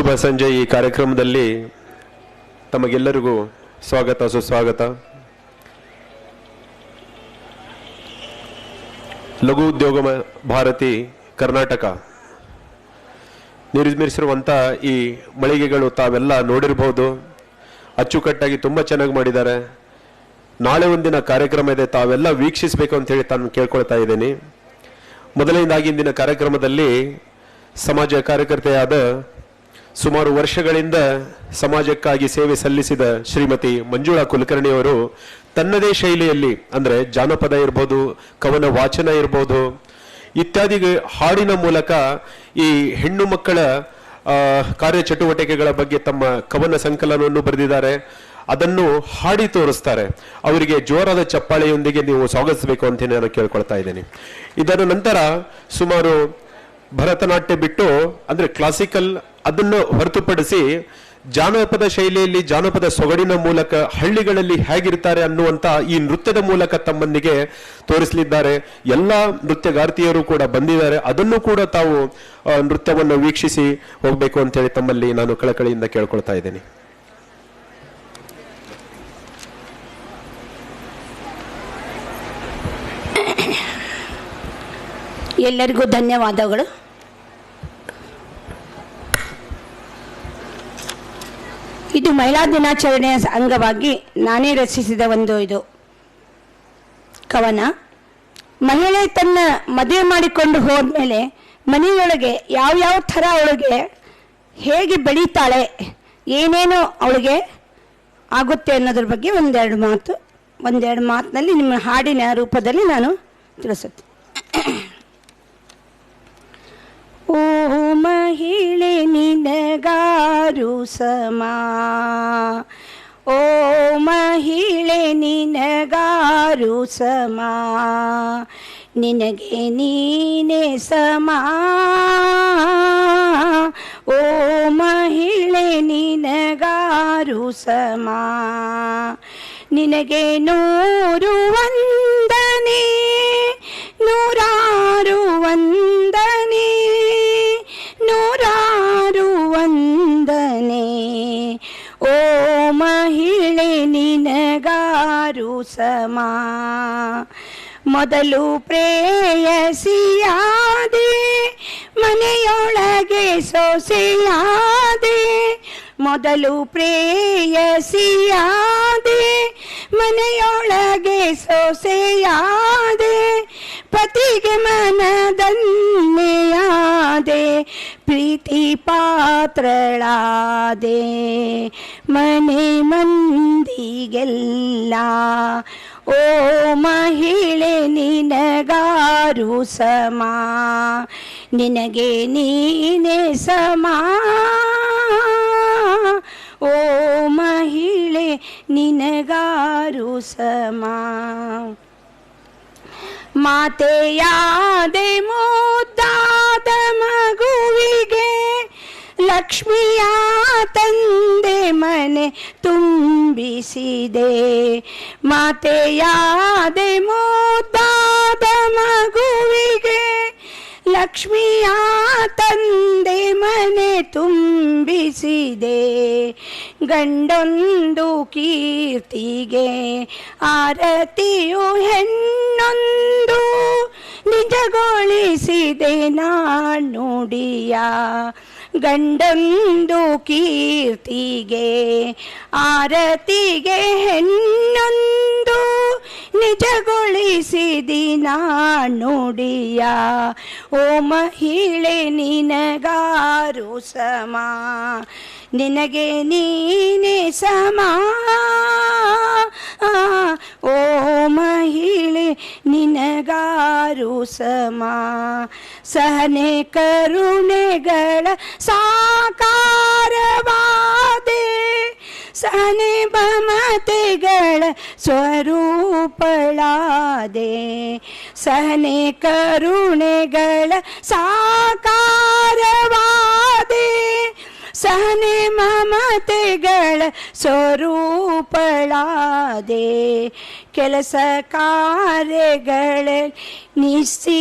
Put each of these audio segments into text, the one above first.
ಶುಭ ಸಂಜೆ. ಈ ಕಾರ್ಯಕ್ರಮದಲ್ಲಿ ತಮಗೆಲ್ಲರಿಗೂ ಸ್ವಾಗತ ಸುಸ್ವಾಗತ. ಲಘು ಉದ್ಯೋಗ ಭಾರತಿ ಕರ್ನಾಟಕ ನಿರ್ಮಿಸಿರುವಂಥ ಈ ಮಳಿಗೆಗಳು ತಾವೆಲ್ಲ ನೋಡಿರಬಹುದು. ಅಚ್ಚುಕಟ್ಟಾಗಿ ತುಂಬ ಚೆನ್ನಾಗಿ ಮಾಡಿದ್ದಾರೆ. ನಾಳೆ ಒಂದಿನ ಕಾರ್ಯಕ್ರಮ ಇದೆ, ತಾವೆಲ್ಲ ವೀಕ್ಷಿಸಬೇಕು ಅಂತ ಹೇಳಿ ನಾನು ಕೇಳ್ಕೊಳ್ತಾ ಇದ್ದೀನಿ. ಮೊದಲನೇದಾಗಿ ಇಂದಿನ ಕಾರ್ಯಕ್ರಮದಲ್ಲಿ ಸಮಾಜ ಕಾರ್ಯಕರ್ತೆಯಾದ ಸುಮಾರು ವರ್ಷಗಳಿಂದ ಸಮಾಜಕ್ಕಾಗಿ ಸೇವೆ ಸಲ್ಲಿಸಿದ ಶ್ರೀಮತಿ ಮಂಜುಳಾ ಕುಲಕರ್ಣಿಯವರು ತನ್ನದೇ ಶೈಲಿಯಲ್ಲಿ, ಅಂದರೆ ಜಾನಪದ ಇರ್ಬೋದು, ಕವನ ವಾಚನ ಇರ್ಬೋದು, ಇತ್ಯಾದಿ ಹಾಡಿನ ಮೂಲಕ ಈ ಹೆಣ್ಣು ಮಕ್ಕಳ ಕಾರ್ಯಚಟುವಟಿಕೆಗಳ ಬಗ್ಗೆ ತಮ್ಮ ಕವನ ಸಂಕಲನವನ್ನು ಬರೆದಿದ್ದಾರೆ. ಅದನ್ನು ಹಾಡಿ ತೋರಿಸ್ತಾರೆ. ಅವರಿಗೆ ಜೋರಾದ ಚಪ್ಪಾಳೆಯೊಂದಿಗೆ ನೀವು ಸ್ವಾಗತಿಸಬೇಕು ಅಂತ ನಾನು ಕೇಳ್ಕೊಳ್ತಾ ಇದ್ದೀನಿ. ಇದರ ನಂತರ ಸುಮಾರು ಭರತನಾಟ್ಯ ಬಿಟ್ಟು, ಅಂದರೆ ಕ್ಲಾಸಿಕಲ್, ಅದನ್ನು ಹೊರತುಪಡಿಸಿ ಜಾನಪದ ಶೈಲಿಯಲ್ಲಿ, ಜಾನಪದ ಸೊಗಡಿನ ಮೂಲಕ ಹಳ್ಳಿಗಳಲ್ಲಿ ಹೇಗಿರ್ತಾರೆ ಅನ್ನುವಂಥ ಈ ನೃತ್ಯದ ಮೂಲಕ ತಮ್ಮೊಂದಿಗೆ ತೋರಿಸಲಿದ್ದಾರೆ. ಎಲ್ಲ ನೃತ್ಯಗಾರ್ತಿಯರು ಕೂಡ ಬಂದಿದ್ದಾರೆ. ಅದನ್ನು ಕೂಡ ತಾವು ನೃತ್ಯವನ್ನು ವೀಕ್ಷಿಸಿ ಹೋಗಬೇಕು ಅಂತೇಳಿ ತಮ್ಮಲ್ಲಿ ನಾನು ಕಳಕಳಿಯಿಂದ ಕೇಳ್ಕೊಳ್ತಾ ಇದ್ದೀನಿ. ಎಲ್ಲರಿಗೂ ಧನ್ಯವಾದಗಳು. ಇದು ಮಹಿಳಾ ದಿನಾಚರಣೆಯ ಅಂಗವಾಗಿ ನಾನೇ ರಚಿಸಿದ ಒಂದು ಇದು ಕವನ. ಮಹಿಳೆ ತನ್ನ ಮದುವೆ ಮಾಡಿಕೊಂಡು ಹೋದ್ಮೇಲೆ ಮನೆಯೊಳಗೆ ಯಾವ್ಯಾವ ಥರ ಅವಳಿಗೆ ಹೇಗೆ ಬೆಳೀತಾಳೆ, ಏನೇನು ಅವಳಿಗೆ ಆಗುತ್ತೆ ಅನ್ನೋದ್ರ ಬಗ್ಗೆ ಒಂದೆರಡು ಮಾತಿನಲ್ಲಿ ನಿಮ್ಮ ಹಾಡಿನ ರೂಪದಲ್ಲಿ ನಾನು ತಿಳಿಸುತ್ತೇನೆ. ಓ ಮಹಿಳೆ ನಿನಗಾರು ಸಮ, ಓ ಮಹಿಳೆ ನಿನಗಾರು ಸಮ, ನಿನಗೆ ನೀನೇ ಸಮ, ಓ ಮಹಿಳೆ ನಿನಗಾರು ಸಮ, ನಿನಗೆ 100 ವಂದನೆ, 100 ವಂದನೆ, 100 ವಂದನೆ, ಓ ಮಹಿಳೆ ನಿನಗಾರು ಸಮ. ಮೊದಲು ಪ್ರೇಯಸಿಯಾದೆ, ಮನೆಯೊಳಗೆ ಸೊಸೆಯಾದೆ, ಮೊದಲು ಪ್ರೇಯಸಿಯಾದೆ, ಮನೆಯೊಳಗೆ ಸೊಸೆಯಾದೆ, ಪತಿಗೆ ಮನದನ್ನೆಯಾದೆ, ಪ್ರೀತಿ ಪಾತ್ರಳಾದೆ, ಮನೆ ಮಂದಿಗೆಲ್ಲ ಓ ಮಹಿಳೆ ನಿನಗಾರು ಸಮ, ನಿನಗೆ ನೀನೇ ಸಮ, ಓ ಮಹಿಳೆ ನಿನಗಾರು ಸಮ. ಮಾತೆಯಾದೆ ಮುದ್ದಾದ ಮಗುವಿಗೆ, ಲಕ್ಷ್ಮಿಯ ತಂದೆ ಮನೆ ತುಂಬಿಸಿದೆ, ಮಾತೆಯಾದೆ ಮುದ್ದಾದ ಮಗುವಿಗೆ, ಲಕ್ಷ್ಮಿಯ ತಂದೆ ಮನೆ ತುಂಬಿಸಿದೆ, ಗಂಡೊಂದು ಕೀರ್ತಿಗೆ ಆರತಿಯು ಹೆಣ್ಣೊಂದು ನಿಜಗೊಳಿಸಿದೆ ನಾನುಡಿಯ, ಗಂಡೊಂದು ಕೀರ್ತಿಗೆ ಆರತಿಗೆ ಹೆಣ್ಣೊಂದು ನಿಜಗೊಳಿಸಿದಿ ನಾನುಡಿಯ, ಓ ಮಹಿಳೆ ನಿನಗಾರು ಸಮ, ನಿನಗೆ ನೀನೇ ಸಮ, ಓ ಮಹಿಳೆ ನಿನಗಾರು ಸಮ. ಸಹನೆ ಕರುಣೆಗಳ ಸಾಕಾರವಾದೆ, ಸಹನೆ ಮಮತೆಗಳ ಸ್ವರೂಪಳಾದೆ, ಸಹನೆ ಕರುಣೆಗಳ ಸಾಕಾರವಾದೆ, ಸಹನೆ ಮಮತೆಗಳ ಸ್ವರೂಪಳಾದೆ, ಕೆಲಸ ಕಾರ್ಯಗಳ ನಿಸ್ಸೀಮಳಾದೆ,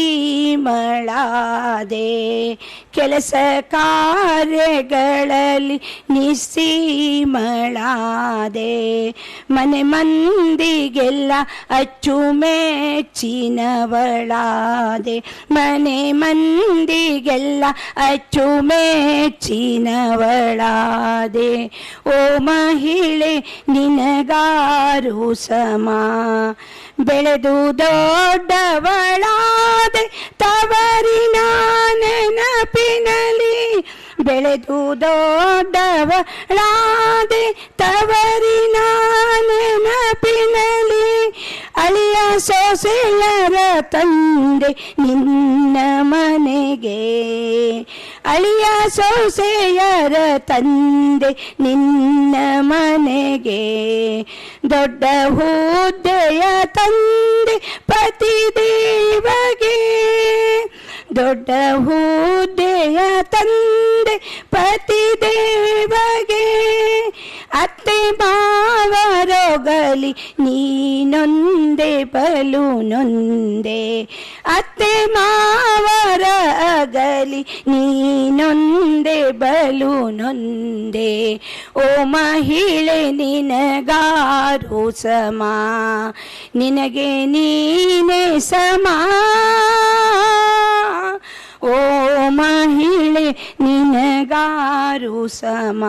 ಕೆಲಸ ಕಾರ್ಯಗಳಲ್ಲಿ ನಿಸ್ಸೀಮಳಾದೆ. ಮನೆ ಮಂದಿಗೆಲ್ಲ ಅಚ್ಚುಮೆಚ್ಚಿನವಳಾದೆ, ಮನೆ ಮಂದಿಗೆಲ್ಲ ಅಚ್ಚುಮೆಚ್ಚಿನವಳಾದೆ. ಓ ಮಹಿಳೆ ನಿನಗಾರು ಸಮ, ಬೆಳೆದು ದೊಡ್ಡವಳಾದೆ ತವರಿನ ನೆನಪಿನಲಿ, ಬೆಳೆದು ದೊಡ್ಡವಳಾದೆ ತವರಿನ ನೆನಪಿನಲಿ. ಅಳಿಯ ಸೊಸೆಯರ ತಂದೆ ನಿನ್ನ ಮನೆಗೆ, ಅಳಿಯ ಸೊಸೆಯರ ತಂದೆ ನಿನ್ನ ಮನೆಗೆ. ದೊಡ್ಡ ಹುದ್ದೆಯ ತಂದೆ ಪತಿದೇವಗೆ, ದೊಡ್ಡ ಹುದ್ದೆಯ ತಂದೆ ಪತಿದೇವಗೆ. ಅತ್ತೆ ಮಾವರೊಗಲಿ ನೀನೊಂದೆ ಬಲು ನೊಂದೆ, ಅತ್ತೆ ಮಾವರ ಅಗಲಿ ನೀನೊಂದೆ ಬಲು ನೊಂದೆ. ಓ ಮಹಿಳೆ ನಿನಗಾರು ಸಮ, ನಿನಗೆ ನೀನೇ ಸಮ. ಓ ಮಹಿಳೆ ನಿನಗಾರು ಸಮ.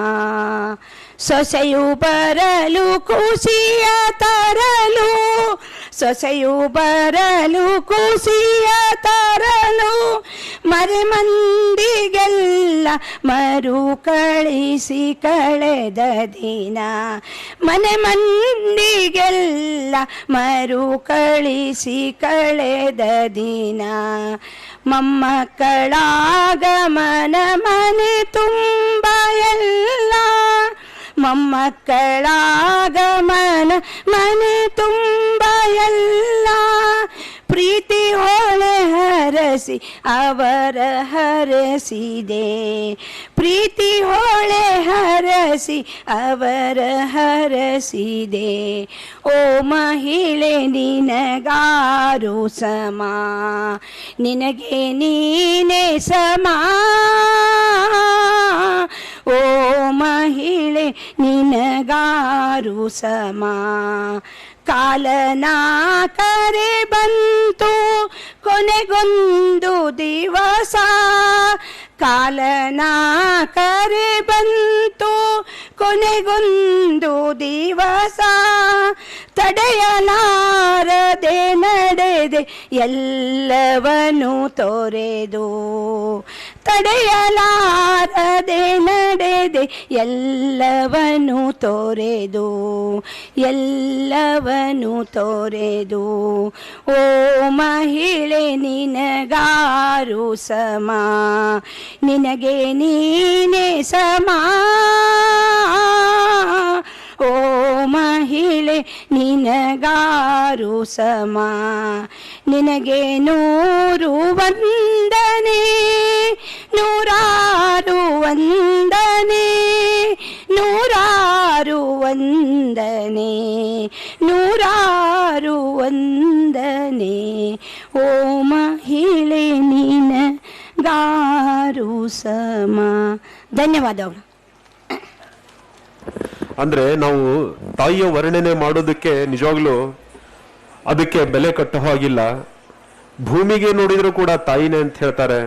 ಸೊಸೆಯು ಬರಲು ಖುಷಿಯ ತರಲು, ಸೊಸೆಯು ಬರಲು ಖುಷಿಯ ತರಲು. ಮರೆ ಮಂದಿಗೆಲ್ಲ ಮರು ಕಳಿಸಿ ಕಳೆದ ದಿನ, ಮನೆ ಮಂದಿಗೆಲ್ಲ ಮರು ಕಳಿಸಿ ಕಳೆದ ದಿನ. ಮೊಮ್ಮಕ್ಕಳಾಗಮನ ಮನೆ ತುಂಬ ಎಲ್ಲ, ಮೊಮ್ಮಕ್ಕಳಾಗಮನ ಮನೆ ತುಂಬ ಎಲ್ಲ. ಪ್ರೀತಿ ಹೊಳೆ ಹರಸಿ ಅವರ ಹರಸಿದೆ, ಪ್ರೀತಿ ಹೊಳೆ ಹರಸಿ ಅವರ ಹರಸಿದೆ. ಓ ಮಹಿಳೆ ನಿನಗಾರು ಸಮ, ನಿನಗೆ ನೀನೇ ಸಮ. ಓ ಮಹಿಳೆ ನಿನಗಾರು ಸಮ. ಕಾಲನ ಕರೆ ಬಂತು ಕೊನೆಗೊಂದು ದಿವಸ, ಕಾಲನ ಕರೆ ಬಂತು ಕೊನೆಗೊಂದು ದಿವಸ. ತಡೆಯಲಾರದೆ ನಡೆದೆ ಎಲ್ಲವನ್ನೂ ತೊರೆದು, ತಡೆಯಲಾರದೆ ನಡೆದೆ ಎಲ್ಲವನ್ನೂ ತೊರೆದು, ಎಲ್ಲವನ್ನೂ ತೊರೆದು. ಓ ಮಹಿಳೆ ನಿನಗಾರು ಸಮ, ನಿನಗೆ ನೀನೇ ಸಮ. ಓ ಮಹಿಳೆ ನಿನಗಾರು ಸಮ, ನಿನಗೆ ನೂರು ವಂದನೆ, ನೂರಾರು ವಂದನೆ, ನೂರಾರು ವಂದನೆ, ನೂರಾರು ವಂದನೆ. ಓ ಮಹಿಳೆ ನಿನಗಾರು ಸಮ. ಧನ್ಯವಾದಗಳು. ಅಂದ್ರೆ ನಾವು ತಾಯಿಯ ವರ್ಣನೆ ಮಾಡೋದಕ್ಕೆ ನಿಜವಾಗ್ಲೂ ಅದಕ್ಕೆ ಬೆಲೆ ಕಟ್ಟೋ ಹಾಗಿಲ್ಲ. ಭೂಮಿಗೆ ನೋಡಿದ್ರು ಕೂಡ ತಾಯಿನೇ ಅಂತ ಹೇಳ್ತಾರೆ.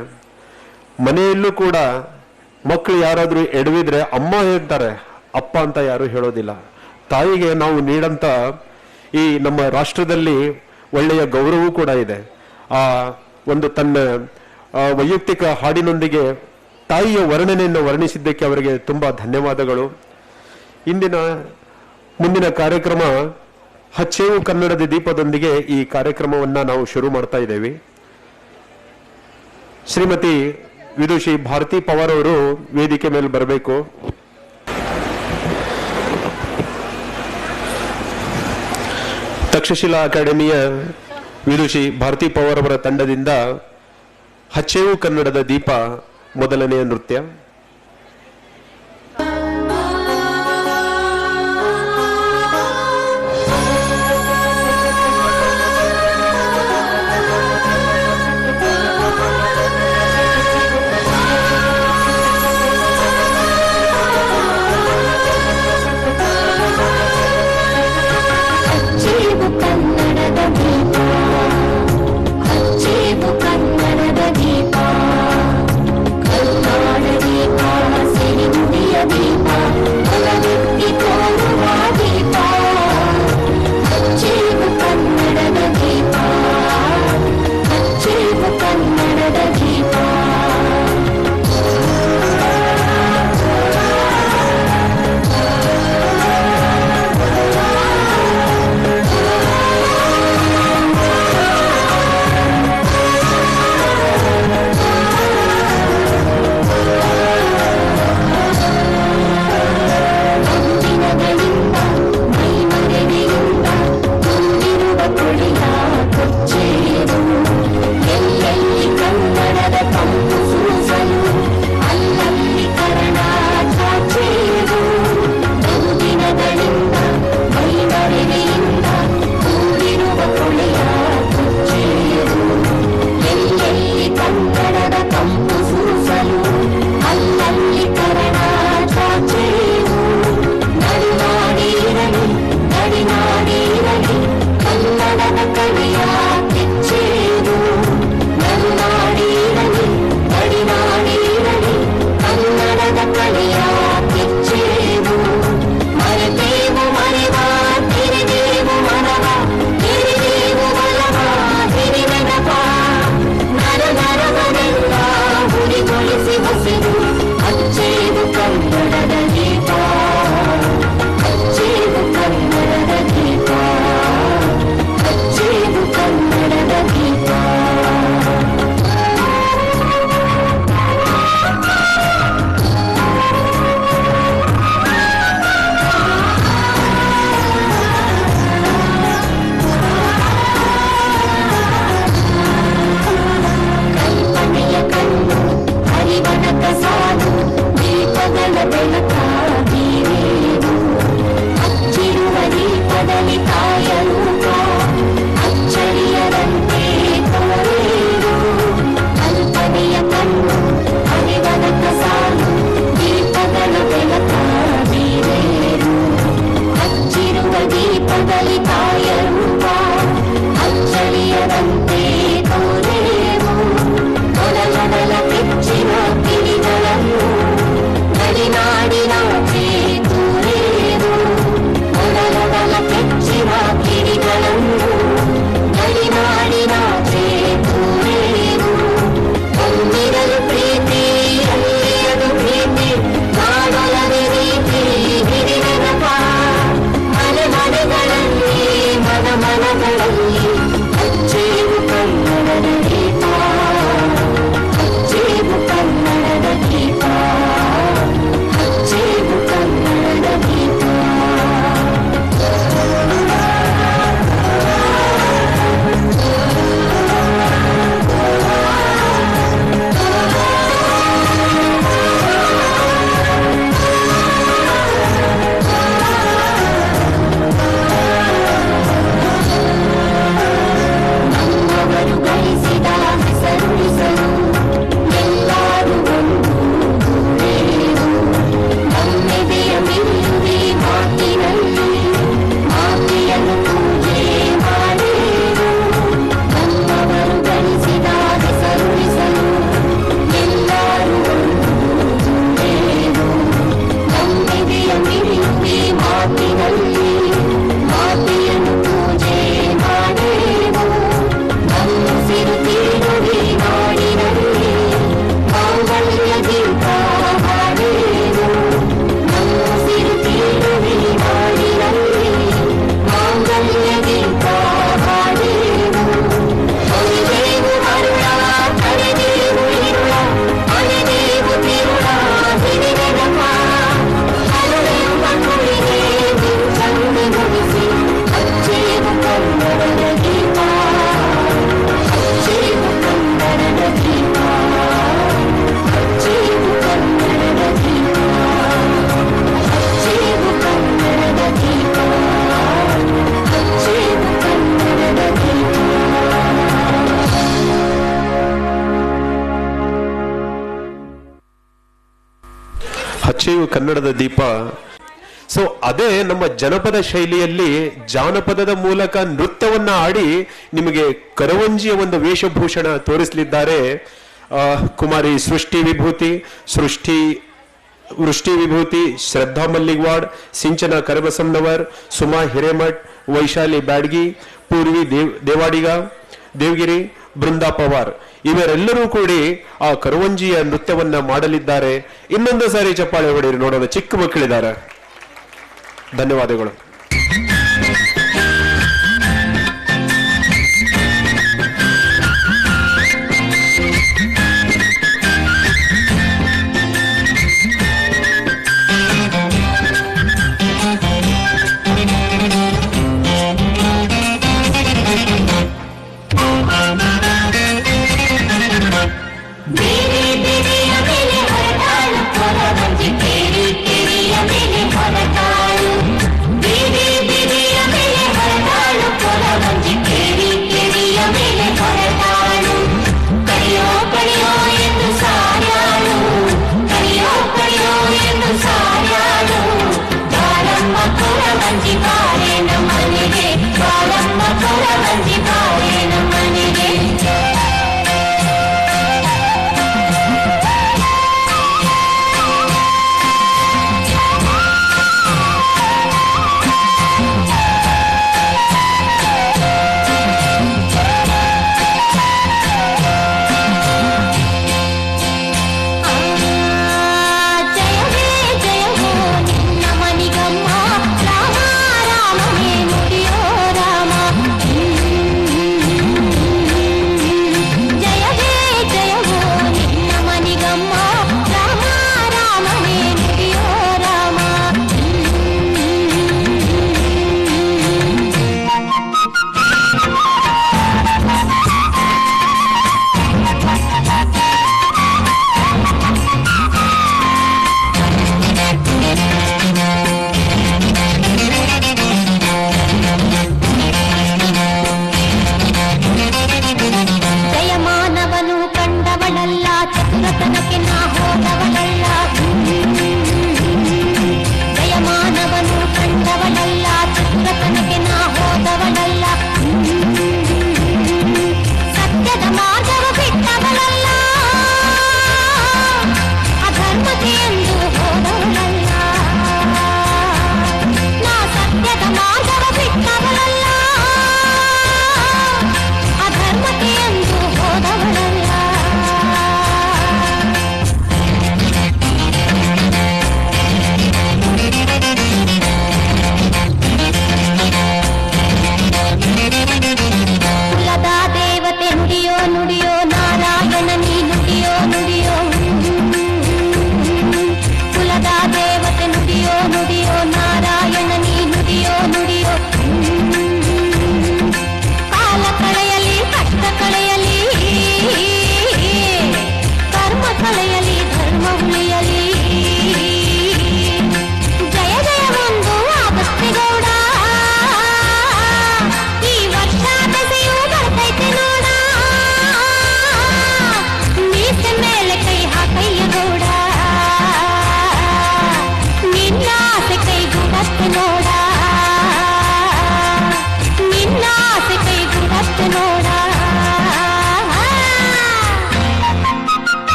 ಮನೆಯಲ್ಲೂ ಕೂಡ ಮಕ್ಕಳು ಯಾರಾದ್ರೂ ಎಡವಿದ್ರೆ ಅಮ್ಮ ಹೇಳ್ತಾರೆ, ಅಪ್ಪ ಅಂತ ಯಾರು ಹೇಳೋದಿಲ್ಲ. ತಾಯಿಗೆ ನಾವು ನೀಡಂತ ಈ ನಮ್ಮ ರಾಷ್ಟ್ರದಲ್ಲಿ ಒಳ್ಳೆಯ ಗೌರವವೂ ಕೂಡ ಇದೆ. ಆ ಒಂದು ತನ್ನ ವೈಯಕ್ತಿಕ ಹಾಡಿನೊಂದಿಗೆ ತಾಯಿಯ ವರ್ಣನೆಯನ್ನು ವರ್ಣಿಸಿದ್ದಕ್ಕೆ ಅವರಿಗೆ ತುಂಬಾ ಧನ್ಯವಾದಗಳು. ಮುಂದಿನ ಕಾರ್ಯಕ್ರಮ ಹಚ್ಚೇವು ಕನ್ನಡದ ದೀಪದೊಂದಿಗೆ ಈ ಕಾರ್ಯಕ್ರಮವನ್ನ ನಾವು ಶುರು ಮಾಡ್ತಾ ಇದ್ದೇವೆ. ಶ್ರೀಮತಿ ವಿದುಷಿ ಭಾರತಿ ಪವಾರ್ ಅವರು ವೇದಿಕೆ ಮೇಲೆ ಬರಬೇಕು. ತಕ್ಷಶಿಲಾ ಅಕಾಡೆಮಿಯ ವಿದುಷಿ ಭಾರತಿ ಪವಾರ್ ಅವರ ತಂಡದಿಂದ ಹಚ್ಚೇವು ಕನ್ನಡದ ದೀಪ ಮೊದಲನೆಯ ನೃತ್ಯ. ಮನದಲ್ಲಿ ತಾಯ ರೂಪ ಅಚ್ಚಳಿಯದಂತೆ ತೋರೇವು ಮೊದಲ ಕೆಚ್ಚಿನ ಕಿಡಿಗಳನ್ನು ಗಡಿನಾಡಿನಾಚೆ ತೋರೇವು ಮೊದಲ ಕೆಚ್ಚಿನ ಕಿಡಿಗಳನ್ನು ಗಡಿನಾಡಿನಾಚೆ ತೋರೇವು ಹೊಂದಿರಲು ಪ್ರೀತಿ ಅಲ್ಲಿಯದು ಪ್ರೀತಿ ಮಾಡಲದೆ ರೀತಿ ಹಿಡಿದನಪ ಮನೆ ಮನೆಗಳಲ್ಲಿ ಮನಗಳಲ್ಲಿ ಅಚ್ಚೇವು ಕನ್ನಡದ ದೀಪ ಅಚ್ಚೇವು ಕನ್ನಡದ ದೀಪ ಅಚ್ಚೇವು ಕನ್ನಡದ ದೀಪ ನಮ್ಮವರು ಗಳಿಸಿದ ಹೆಸರುಳಿಸಲು ಎಲ್ಲರೂ ಒಂದೇನು ನಮ್ಮೆದೆಯ ಮಿಲ್ಲುವೆ ಮಾತಿನಲ್ಲಿ ಮಾತೆಯನ್ನು ಪೂಜೆ ಮಾಡೇನು ನಮ್ಮವರು ಗಳಿಸಿದ ಹೆಸರುಳಿಸಲು ಎಲ್ಲರೂ ಒಂದೇನು ನಮ್ಮೆದೆಯ ಮಿಲ್ಲುವೆ ಮಾತಿನಲ್ಲಿ ಮಾತೆಯನ್ನು ಪೂಜೆ ಮಾಡೇನು ನಮ್ಮ ಸಿರುತಿರುವೆ ನಾಡಿನಲ್ಲಿ ಮಾಂಗಲ್ಯ ದೀಪ ಹಾಡೇನು ನಮ್ಮ ಸಿರುತಿರುವೆ ನಾಡಿನಲ್ಲಿ ಮಾಂಗಲ್ಯ ದೀಪ ಹಾಡೇನು ಹೊಲಿದೇವು ಮರುಳ ಕರೆದೇವು ಇರುಳ ಅಲೆದೇವು ತಿರುಳ ಹಿಡಿದೆನಪ ಹಲವೆಂಬ ಕುಳಿಗೆ ಚಂದ ಮುಗಿಸಿ ಅಚ್ಚೇವು ಕನ್ನಡದ ದೀಪ ಅಚ್ಚೇವು ಕನ್ನಡದ ದೀಪ ಅಚ್ಚೇವು ಕನ್ನಡದ ದೀಪ ಅಚ್ಚೇವು ಕನ್ನಡದ ದೀಪ ಅಚ್ಚೇವು ಕನ್ನಡದ ದೀಪ ಹಚ್ಚೆಯು ಕನ್ನಡದ ದೀಪ. ಸೊ ಅದೇ ನಮ್ಮ ಜನಪದ ಶೈಲಿಯಲ್ಲಿ ಜಾನಪದದ ಮೂಲಕ ನೃತ್ಯವನ್ನ ಆಡಿ ನಿಮಗೆ ಕರವಂಜಿಯ ಒಂದು ವೇಷಭೂಷಣ ತೋರಿಸಲಿದ್ದಾರೆ ಕುಮಾರಿ ವೃಷ್ಟಿ ವಿಭೂತಿ, ಶ್ರದ್ಧಾ ಮಲ್ಲಿಗ್ವಾಡ್, ಸಿಂಚನ ಕರಬಸಮ್ಮನವರ್, ಸುಮಾ ಹಿರೇಮಠ್, ವೈಶಾಲಿ ಬ್ಯಾಡ್ಗಿ, ಪೂರ್ವಿ ದೇವಗಿರಿ, ಬೃಂದಾ ಪವಾರ್ ಇವರೆಲ್ಲರೂ ಕೂಡಿ ಆ ಕರವಂಜಿಯ ನೃತ್ಯವನ್ನ ಮಾಡಲಿದ್ದಾರೆ. ಇನ್ನೊಂದು ಸಾರಿ ಚಪ್ಪಾಳೆ ಹೊಡೆಯಿರಿ ನೋಡೋದು, ಚಿಕ್ಕ ಮಕ್ಕಳಿದ್ದಾರೆ. ಧನ್ಯವಾದಗಳು. ಜಯ ಹೋ ನಿನ್ನ ಮನಿಗಮ್ಮ ರಾಮ ರಾಮ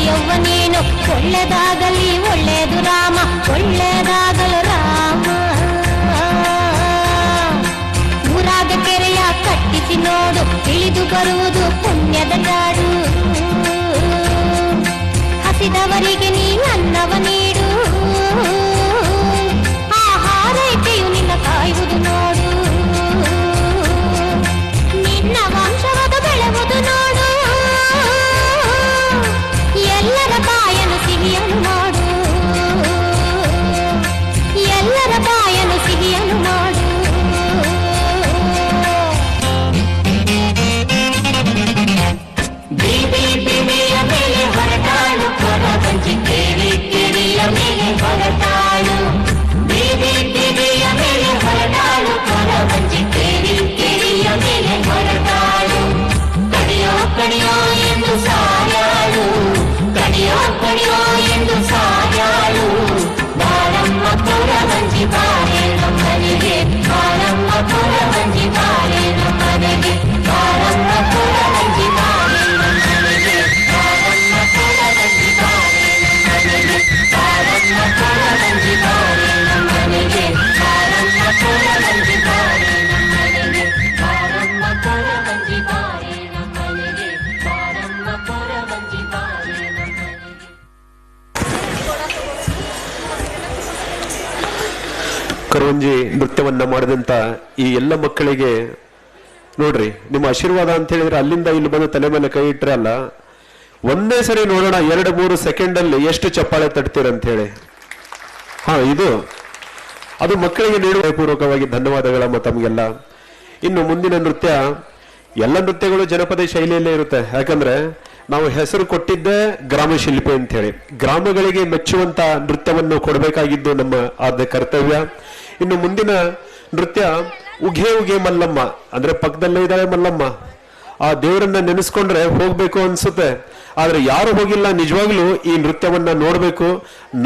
ಯವ್ವ ನೀನು ಒಳ್ಳೆದಾಗಲಿ ಒಳ್ಳೆಯದು ರಾಮ ಒಳ್ಳೆಯದಾಗಲು ರಾಮ ಊರಾಗ ಕೆರೆಯ ಕಟ್ಟಿಸಿ ನೋಡು ತಿಳಿದು ಬರುವುದು ಪುಣ್ಯದ ನಾಡು ಹಸಿದವರಿಗೆ ನೀ ಅನ್ನವ ನೀಡು ಆಹಾರೈಕೆಯು ನಿನ್ನ ಕಾಯುವುದು ನೋಡು ನಿನ್ನ ವಂಶವಾದ ಬೆಳೆವುದು ನೋಡು ಎಲ್ಲರ ಬಾಯನು ಸಿಹಿಯನು ಮಾಡು ಎಲ್ಲರ ಬಾಯನು ಸಿಹಿಯನು ಮಾಡು ಬೀದಿ ಬೀದಿಯ ಮೇಲೆ ಹೊರಟಾಳು ಕೊರವಂಜಿ ಕೇರಿ ಕೇರಿಯ ಮೇಲೆ ಹೊರಟಾಳು ಬೀದಿ ಬೀದಿಯ ಮೇಲೆ ಹೊರಟಾಳು ಕೊರವಂಜಿ ಕೇರಿ ಕೇರಿಯ ಮೇಲೆ ಹೊರಟಾಳು ಕಡಿಯೋ ಕಡಿಯೋ ಎಂದು ಸಾಯಾಳು ಕಡಿಯೋ ಕಡಿಯೋ ಎಂದು ಸಾಯಾಳು ಬಾರಮ್ಮ ಕೊರವಂಜಿ ಬಾರೆ ನಮ್ಮನೆಗೆ ಬಾರಮ್ಮ ಕೊರವಂಜಿ ಬಾರೆ ನಮ್ಮನೆಗೆ ಬಾರಮ್ಮ ಕೊರವಂಜಿ ಬಾರೆ ನಮ್ಮನೆಗೆ ಬಾರಮ್ಮ ಕೊರವಂಜಿ ಬಾರೆ ನಮ್ಮನೆಗೆ ಬಾರಮ್ಮ ಕೊರವಂಜಿ ಬಾರೆ ನಮ್ಮನೆಗೆ ಬಾರಮ್ಮ ಕೊರವಂಜಿ ಬಾರೆ ನಮ್ಮನೆಗೆ ಬಾರಮ್ಮ ಕೊರವಂಜಿ ಬಾರೆ ನಮ್ಮನೆಗೆ ಬಾರಮ್ಮ ಕೊರವಂಜಿ ಬಾರೆ ನಮ್ಮನೆಗೆ ಕರವಂಜಿ ನೃತ್ಯವನ್ನ ಮಾಡಿದಂತ ಈ ಎಲ್ಲ ಮಕ್ಕಳಿಗೆ ನೋಡ್ರಿ ನಿಮ್ಮ ಆಶೀರ್ವಾದ ಅಂತ ಹೇಳಿದ್ರೆ ಅಲ್ಲಿಂದ ಇಲ್ಲಿ ಬಂದು ತಲೆ ಮೇಲೆ ಕೈ ಇಟ್ರೆ ಅಲ್ಲ ಒಂದೇ ಸರಿ ನೋಡೋಣ 2-3 ಸೆಕೆಂಡ್ ಅಲ್ಲಿ ಎಷ್ಟು ಚಪ್ಪಾಳೆ ತಟ್ತೀರಂತ ಹೇಳಿ ಇದು ಅದು ಮಕ್ಕಳಿಗೆ ನೀಡುವ ಪೂರ್ವಕವಾಗಿ ಧನ್ಯವಾದಗಳಮ್ಮ ತಮಗೆಲ್ಲ. ಇನ್ನು ಮುಂದಿನ ನೃತ್ಯ ಎಲ್ಲ ನೃತ್ಯಗಳು ಜನಪದ ಶೈಲಿಯಲ್ಲೇ ಇರುತ್ತೆ. ಯಾಕಂದ್ರೆ ನಾವು ಹೆಸರು ಕೊಟ್ಟಿದ್ದೇ ಗ್ರಾಮ ಶಿಲ್ಪಿ ಅಂತ ಹೇಳಿ ಗ್ರಾಮಗಳಿಗೆ ಮೆಚ್ಚುವಂತ ನೃತ್ಯವನ್ನು ಕೊಡಬೇಕಾಗಿದ್ದು ನಮ್ಮ ಆದ ಕರ್ತವ್ಯ. ಇನ್ನು ಮುಂದಿನ ನೃತ್ಯ ಉಘೆ ಉಘೆ ಮಲ್ಲಮ್ಮ ಅಂದ್ರೆ ಪಕ್ಕದಲ್ಲೇ ಇದ್ದಾಳೆ ಮಲ್ಲಮ್ಮ. ಆ ದೇವರನ್ನ ನೆನೆಸ್ಕೊಂಡ್ರೆ ಹೋಗ್ಬೇಕು ಅನ್ಸುತ್ತೆ, ಆದ್ರೆ ಯಾರು ಹೋಗಿಲ್ಲ ನಿಜವಾಗ್ಲೂ ಈ ನೃತ್ಯವನ್ನ ನೋಡ್ಬೇಕು.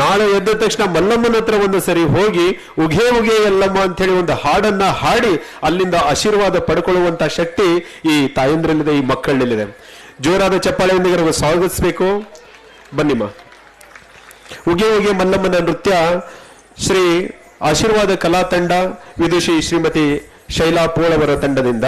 ನಾಳೆ ಎದ್ದ ತಕ್ಷಣ ಮಲ್ಲಮ್ಮನ ಹತ್ರ ಒಂದು ಸರಿ ಹೋಗಿ ಉಘೆ ಉಘೆ ಎಲ್ಲಮ್ಮ ಅಂತ ಹೇಳಿ ಒಂದು ಹಾಡನ್ನ ಹಾಡಿ ಅಲ್ಲಿಂದ ಆಶೀರ್ವಾದ ಪಡ್ಕೊಳ್ಳುವಂತ ಶಕ್ತಿ ಈ ತಾಯಂದ್ರಲ್ಲಿದೆ, ಈ ಮಕ್ಕಳಲ್ಲಿದೆ. ಜೋರಾದ ಚಪ್ಪಾಳೆಯೊಂದಿಗೆ ನಾವು ಸ್ವಾಗತಿಸಬೇಕು. ಬನ್ನಿಮ್ಮ. ಉಗೆ ಉಗೆ ಮಲ್ಲಮ್ಮನ ನೃತ್ಯ ಶ್ರೀ ಆಶೀರ್ವಾದ ಕಲಾ ತಂಡ ವಿದುಷಿ ಶ್ರೀಮತಿ ಶೈಲಾ ಪೋಳ್ ಅವರ ತಂಡದಿಂದ.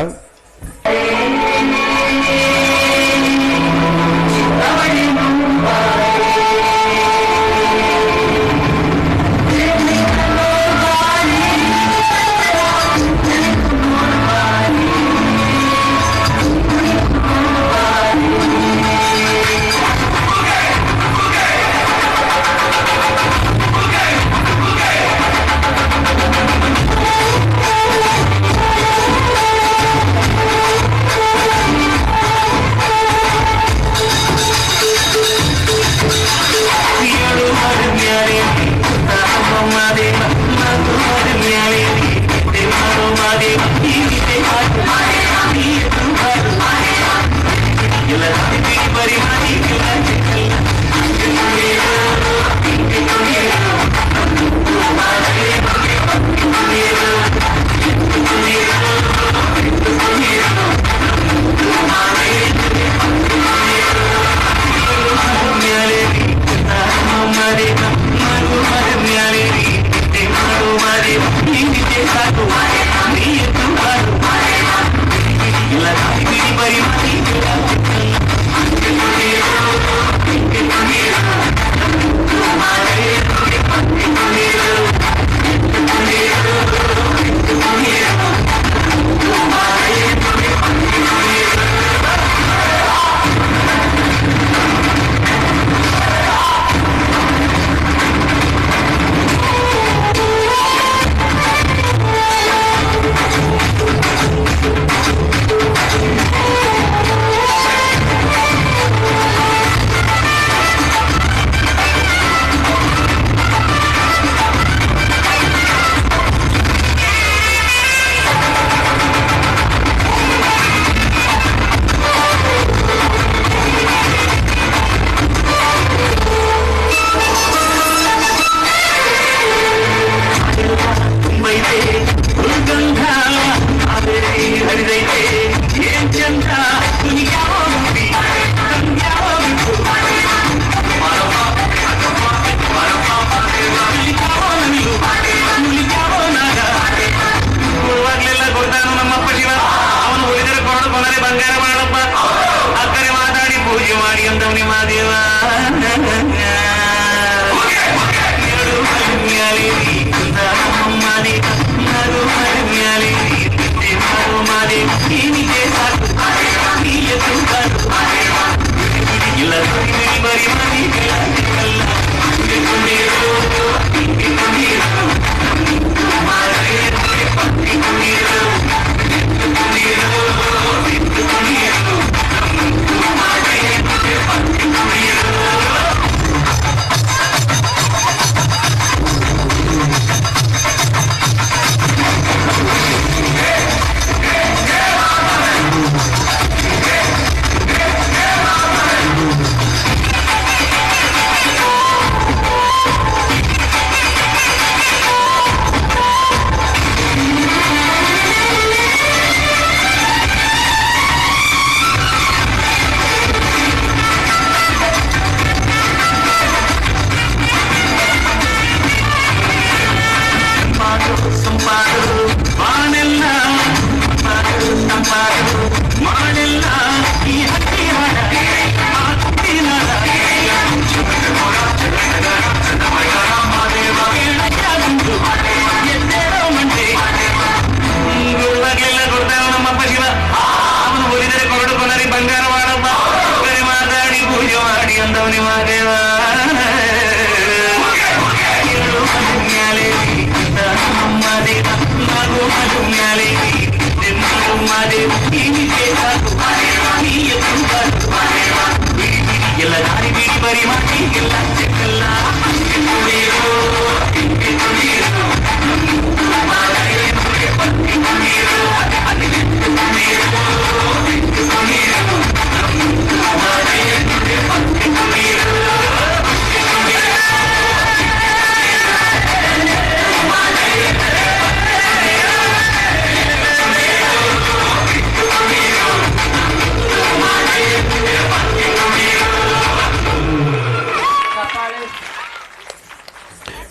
ಎಲ್ಲ ದಾರಿ ಬಿಡಿ ಬರಿ ಮಾಡಿ ಎಲ್ಲ ಚೆಕ್ಕಲ್ಲ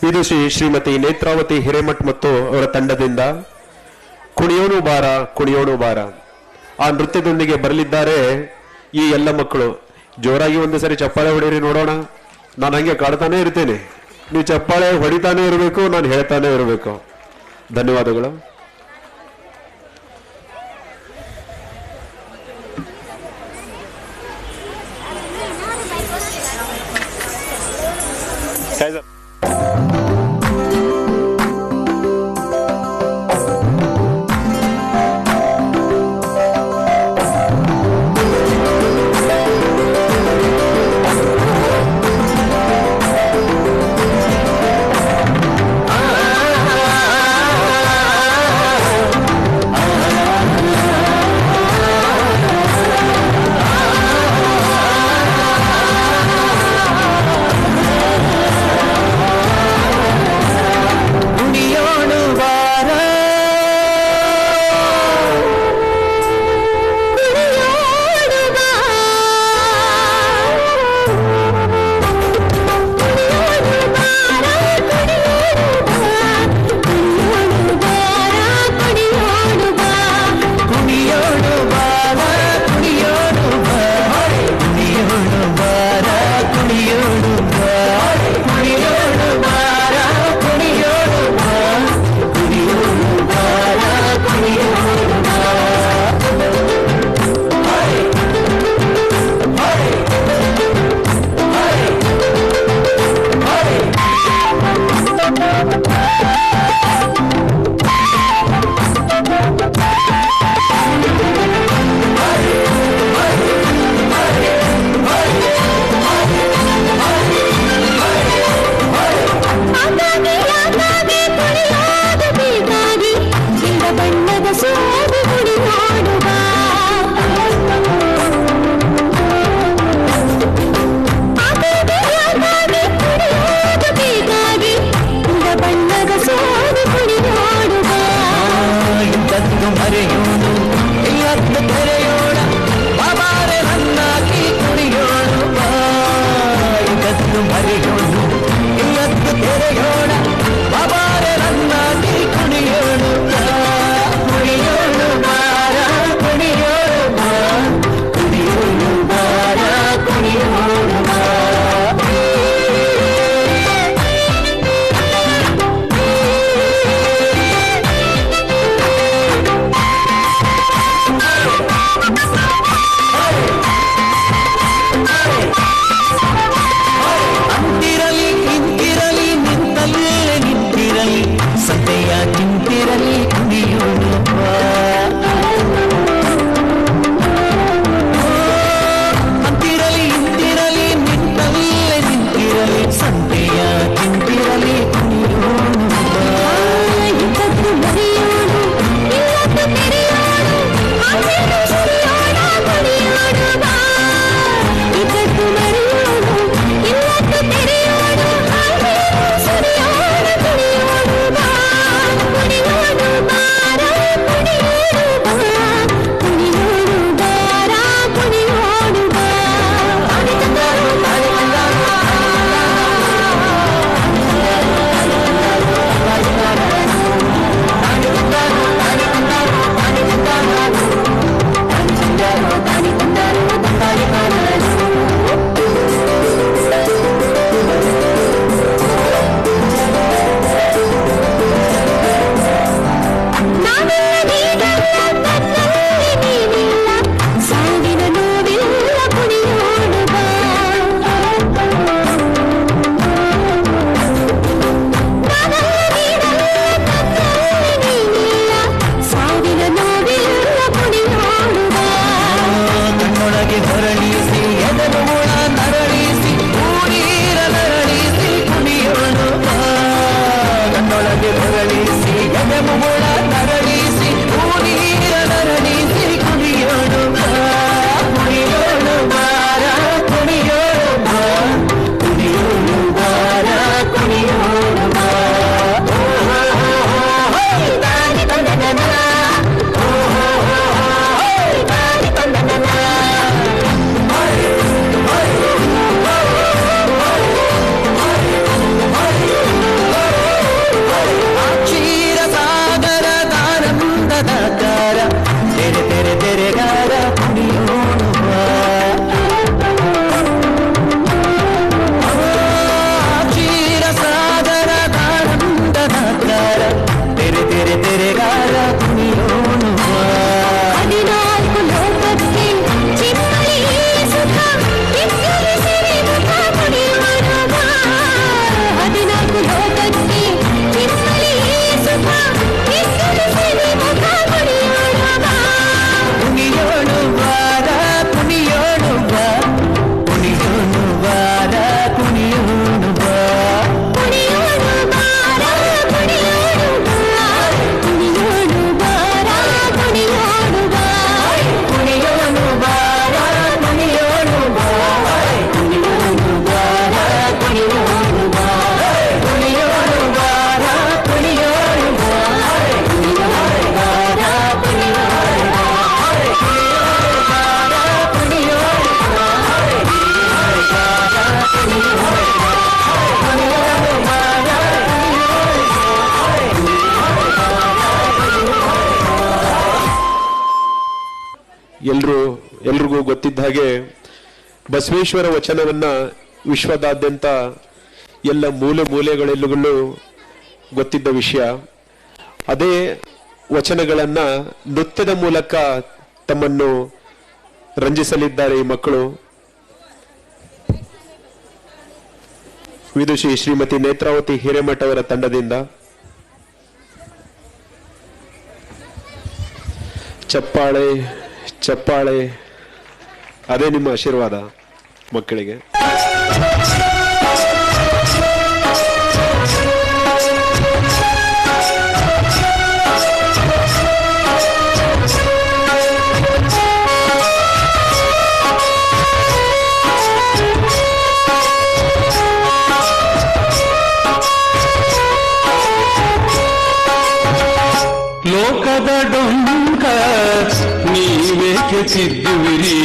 ಇದು ಶ್ರೀಮತಿ ನೇತ್ರಾವತಿ ಹಿರೇಮಠ್ ಮತ್ತು ಅವರ ತಂಡದಿಂದ ಕುಣಿಯೋಣು ಬಾರ ಕುಣಿಯೋಣು ಬಾರ ಆ ನೃತ್ಯದೊಂದಿಗೆ ಬರಲಿದ್ದಾರೆ ಈ ಎಲ್ಲ ಮಕ್ಕಳು. ಜೋರಾಗಿ ಒಂದು ಸರಿ ಚಪ್ಪಾಳೆ ಹೊಡೀರಿ ನೋಡೋಣ. ನಾನು ಹಂಗೆ ಕಾಡ್ತಾನೆ ಇರ್ತೇನೆ, ನೀವು ಚಪ್ಪಾಳೆ ಹೊಡಿತಾನೆ ಇರಬೇಕು, ನಾನು ಹೇಳ್ತಾನೆ ಇರಬೇಕು. ಧನ್ಯವಾದಗಳು. ಅಂತಿ ಎಲ್ರಿಗೂ ಗೊತ್ತಿದ್ದ ಹಾಗೆ ಬಸವೇಶ್ವರ ವಚನವನ್ನ ವಿಶ್ವದಾದ್ಯಂತ ಎಲ್ಲ ಮೂಲೆ ಮೂಲೆಗಳೆಲ್ಲೂ ಗೊತ್ತಿದ್ದ ವಿಷಯ. ಅದೇ ವಚನಗಳನ್ನ ನೃತ್ಯದ ಮೂಲಕ ತಮ್ಮನ್ನು ರಂಜಿಸಲಿದ್ದಾರೆ ಈ ಮಕ್ಕಳು. ವಿದುಷಿ ಶ್ರೀಮತಿ ನೇತ್ರಾವತಿ ಹಿರೇಮಠ ಅವರ ತಂಡದಿಂದ ಚಪ್ಪಾಳೆ ಚಪ್ಪಾಳೆ, ಅದೇ ನಿಮ್ಮ ಆಶೀರ್ವಾದ ಮಕ್ಕಳಿಗೆ. ಲೋಕದ ಡೊಂಕ ನೀವೇಕೆ ತಿದ್ದುವಿರಿ,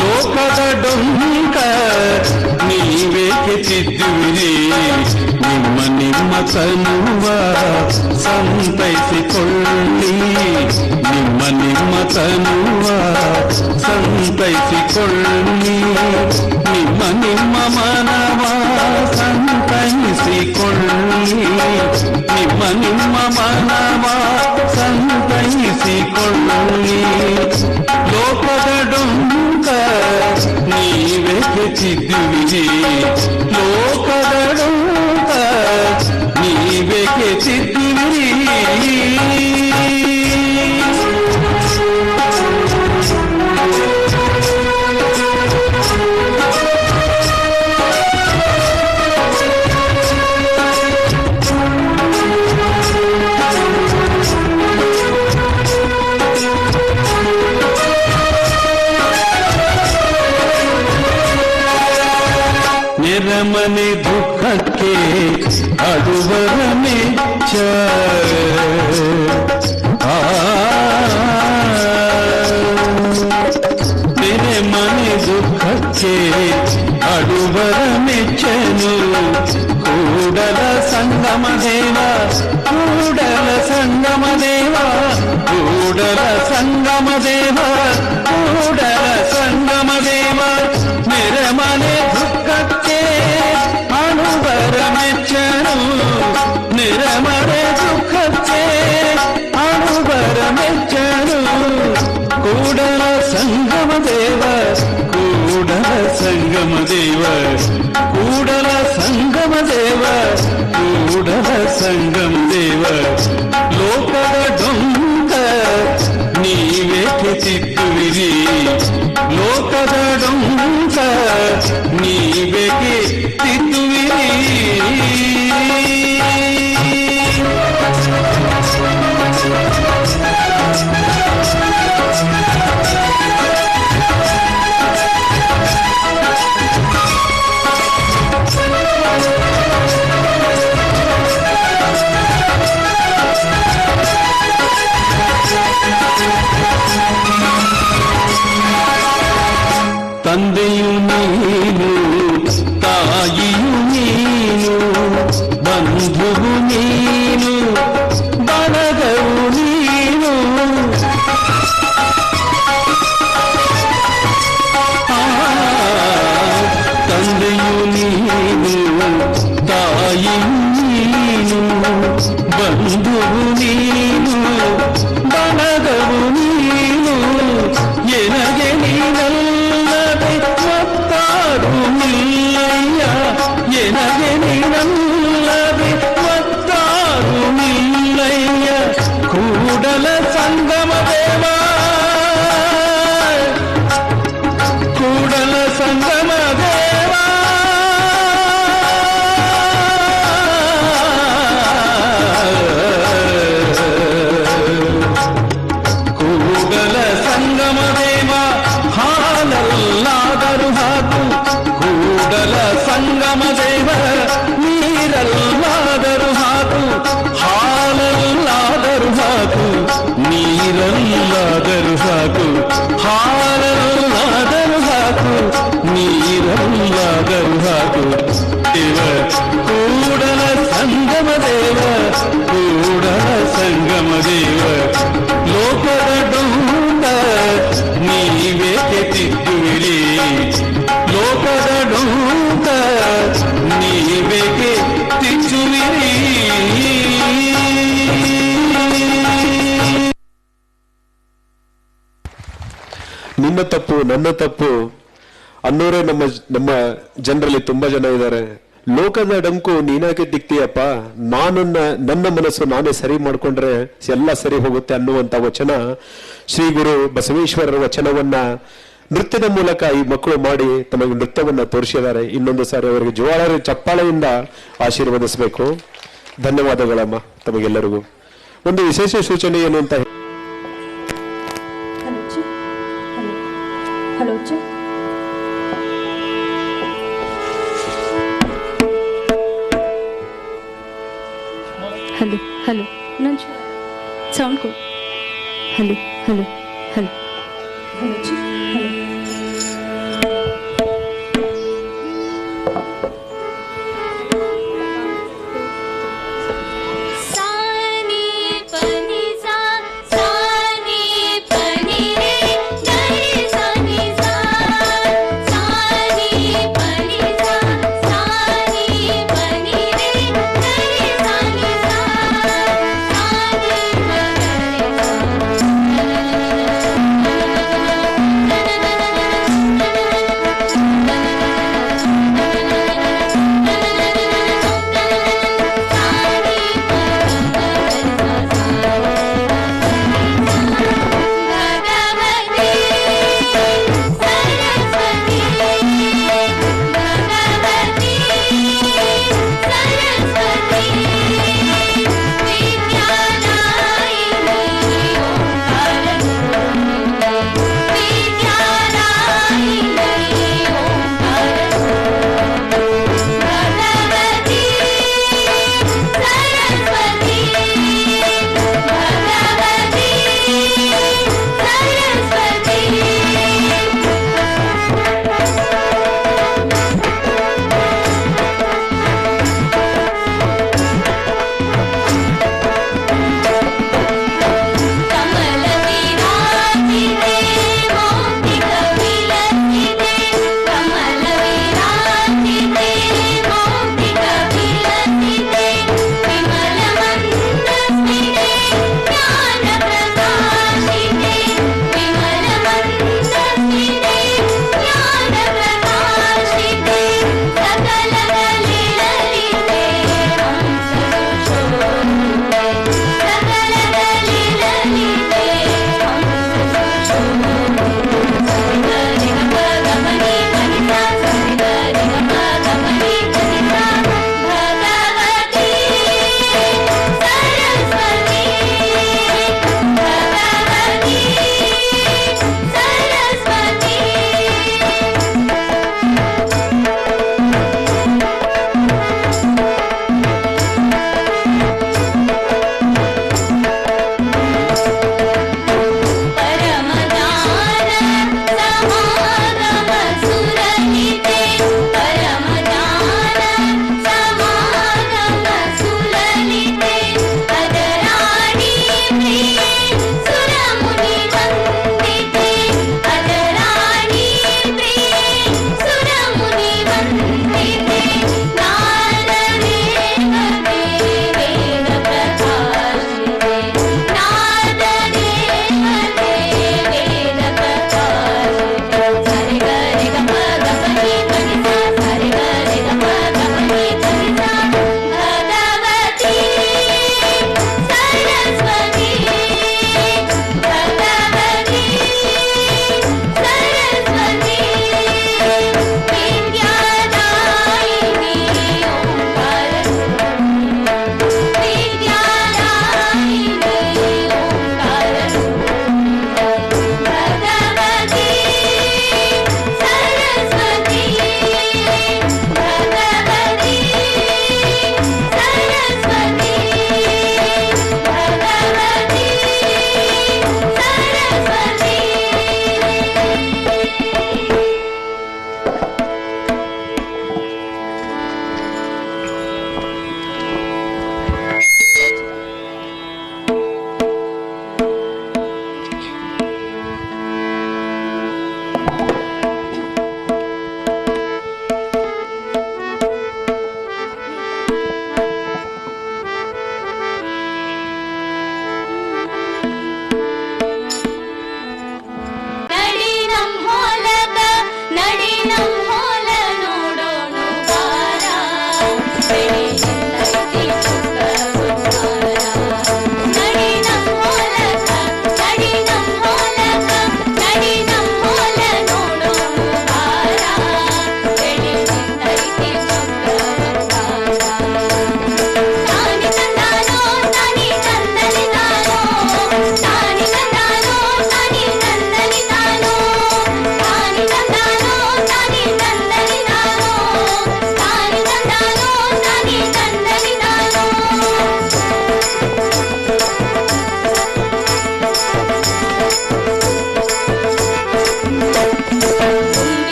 ಲೋಕದ ಡೊಂಕ ನೀವೇಕೆ ತಿದ್ದುವಿರಿ, ನಿಮ್ಮ ನಿಮ್ಮ ತನುವ ಸಂತೈಸಿಕೊಳ್ಳಿ, ನಿಮ್ಮ ನಿಮ್ಮ ತನುವ ಸಂತೈಸಿಕೊಳ್ಳಿ, ನಿಮ್ಮ ನಿಮ್ಮ ಮನವ ಸಂತೈಸಿಕೊಳ್ಳಿ, ನಿಮ್ಮ ನಿಮ್ಮ ಮನವ ಸಂತೈಸಿಕೊಳ್ಳಿ. ಲೋಕದ ಡೊಂಕ ನೀವೇಕೆ ತಿದ್ದುವಿರಿ, ಲೋಕದ ಡೊಂಕ ನೀವೇಕೆ ತಿದ್ದುವಿರಿ. ನೆರಮನೆ ದುಃಖಕ್ಕೆ ಅಡುವರ ಮೆಚ್ಚ, ನೆರೆಮನೆ ದುಃಖಕ್ಕೆ ಅಡುವರ ಮೆಚ್ಚನು, ಕೂಡಲ ಸಂಗಮ ದೇವ, ಕೂಡಲ ಸಂಗಮ ದೇವ, ಕೂಡಲ ಸಂಗಮ ದೇವ, ಕೂಡಲ ಸಂಗಮ ದೇವ. ನೆರೆಮನೆ ದುಃಖಕ್ಕೆ ಅಡುವರ ಮೆಚ್ಚನು, ನೆರೆಮನೆ ದುಃಖಕ್ಕೆ ಅಡುವರ ಮೆಚ್ಚನು, ಕೂಡಲ ಸಂಗಮ ದೇವ, ಕೂಡಲ ಸಂಗಮ ದೇವ, ಕೂಡಲ ಸಂಗಮ ದೇವ, ಕೂಡಲ ಸಂಗಮ ದೇವ. ಲೋಕದ ಡೊಂಕ ನೀವೇಕೆ ತಿದ್ದುವಿರಿ, ಲೋಕದ ಡೊಂಕ ನೀವೇಕೆ ತಿದ್ದುವಿರಿ. ತಂದೆಯು ನೀನು, ತಾಯಿಯು ನೀನು, ಬಂಧುವು ನೀನು, ಬಳಗವು ನೀನು. ತಂದೆಯು ನೀನು, ತಾಯಿಯು ನೀನು, ಬಂಧುವು ನೀನು, ಬಳಗವು ನೀನು. ಎನಗೆ ನೀನಲ್ಲದೆ ಒತ್ತಾರು ನಿಲ್ಲಯ್ಯ, ಎನಗೆ ನೀನಲ್ಲದೆ ಒತ್ತಾರು ನಿಲ್ಲಯ್ಯ. ಕೂಡಲ ಸಂಗಮ ದೇವ, ಕೂಡಲ ಸಂಗಮ ದೇವ, ಕೂಡಲ ಸಂಗಮ ದೇವ. ಹಾಲಲ್ಲಾದರೂ ಹಾಕು, ಕೂಡಲ ಸಂಗಮ ದೇವ, ನೀರಲ್ಲಾದರೂ ಹಾಕು, ಹಾಲಲ್ಲಾದರೂ ಹಾಕು, ನೀರಲ್ಲಾದರೂ ಹಾಕು, ಹಾಲಲ್ಲಾದರೂ ಹಾಕು, ನೀರಲ್ಲಾದರೂ ಹಾಕು. ದೇವ ಕೂಡಲ ಸಂಗಮ ದೇವ, ಕೂಡಲ ಸಂಗಮ ದೇವ. ಲೋಕದ ಡೊಂಕ ನೀವೇ ನನ್ನ ತಪ್ಪು ನನ್ನ ತಪ್ಪು ಅನ್ನೋರೇ ನಮ್ಮ ಜನರಲ್ಲಿ ತುಂಬಾ ಜನ ಇದ್ದಾರೆ. ಲೋಕದ ಡಂಕು ನೀನಾಗೆ ದಿಕ್ತೀಯಪ್ಪ, ನನ್ನ ಮನಸ್ಸು ನಾನೇ ಸರಿ ಮಾಡ್ಕೊಂಡ್ರೆ ಎಲ್ಲ ಸರಿ ಹೋಗುತ್ತೆ ಅನ್ನುವಂತ ವಚನ ಶ್ರೀ ಗುರು ಬಸವೇಶ್ವರರ ವಚನವನ್ನ ನೃತ್ಯದ ಮೂಲಕ ಈ ಮಕ್ಕಳು ಮಾಡಿ ತಮಗೆ ನೃತ್ಯವನ್ನ ತೋರಿಸಿದ್ದಾರೆ. ಇನ್ನೊಂದು ಸಾರಿ ಅವರಿಗೆ ಜೋರಾದ ಚಪ್ಪಾಳೆಯಿಂದ ಆಶೀರ್ವದಿಸಬೇಕು. ಧನ್ಯವಾದಗಳಮ್ಮ ತಮಗೆಲ್ಲರಿಗೂ. ಒಂದು ವಿಶೇಷ ಸೂಚನೆ ಏನು ಅಂತ ಹಲೋ ಹಲೋ ಇನ್ನೊಂದು ಸೌಂಡ್ ಕೊಡು. Hello hello hello na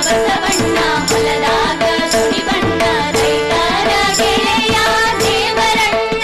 Basavanna ಹೊಲದಾಗ ದುಡಿ ಬಣ್ಣ ರೈತರ ಗೆಳೆಯ ದೇವರಣ್ಣ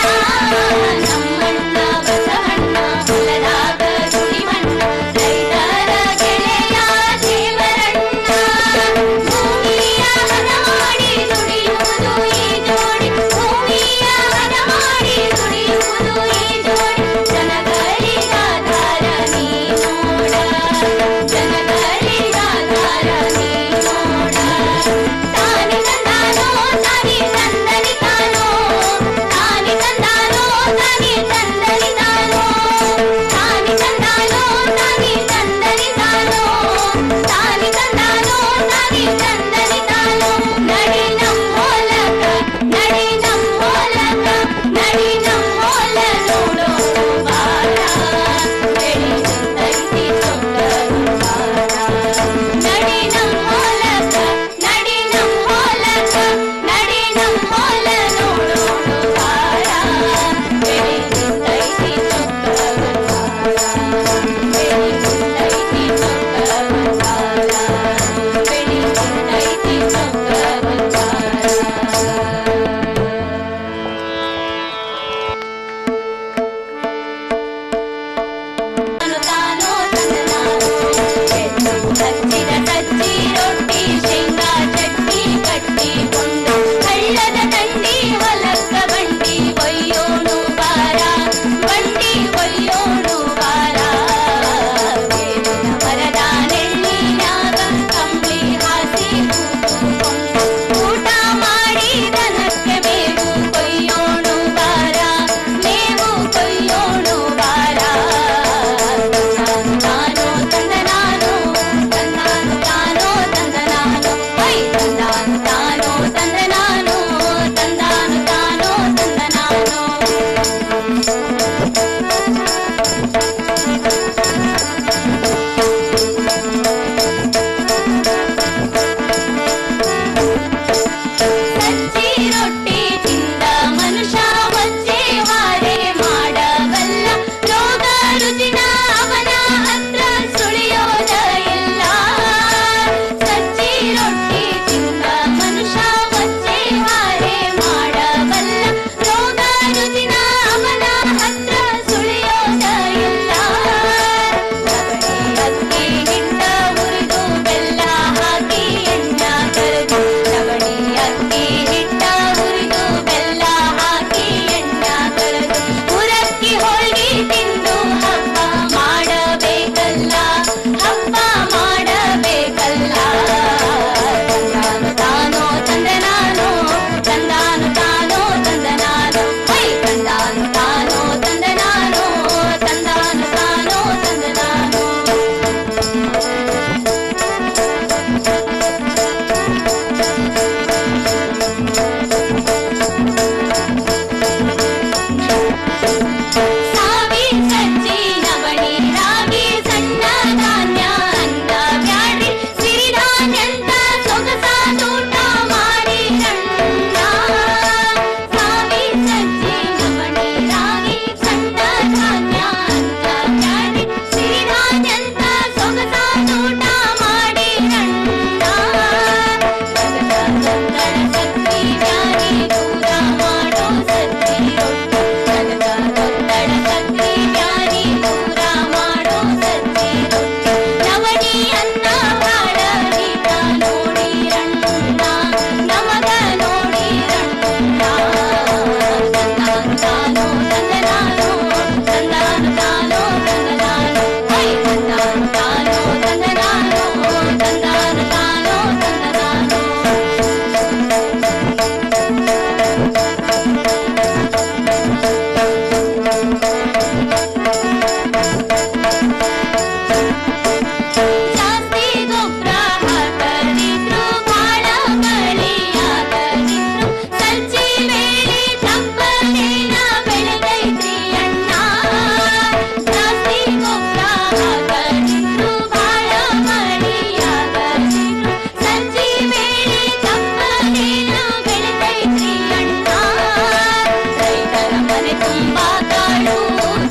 ಮನೆ ತುಂಬಾ ಕಾಳು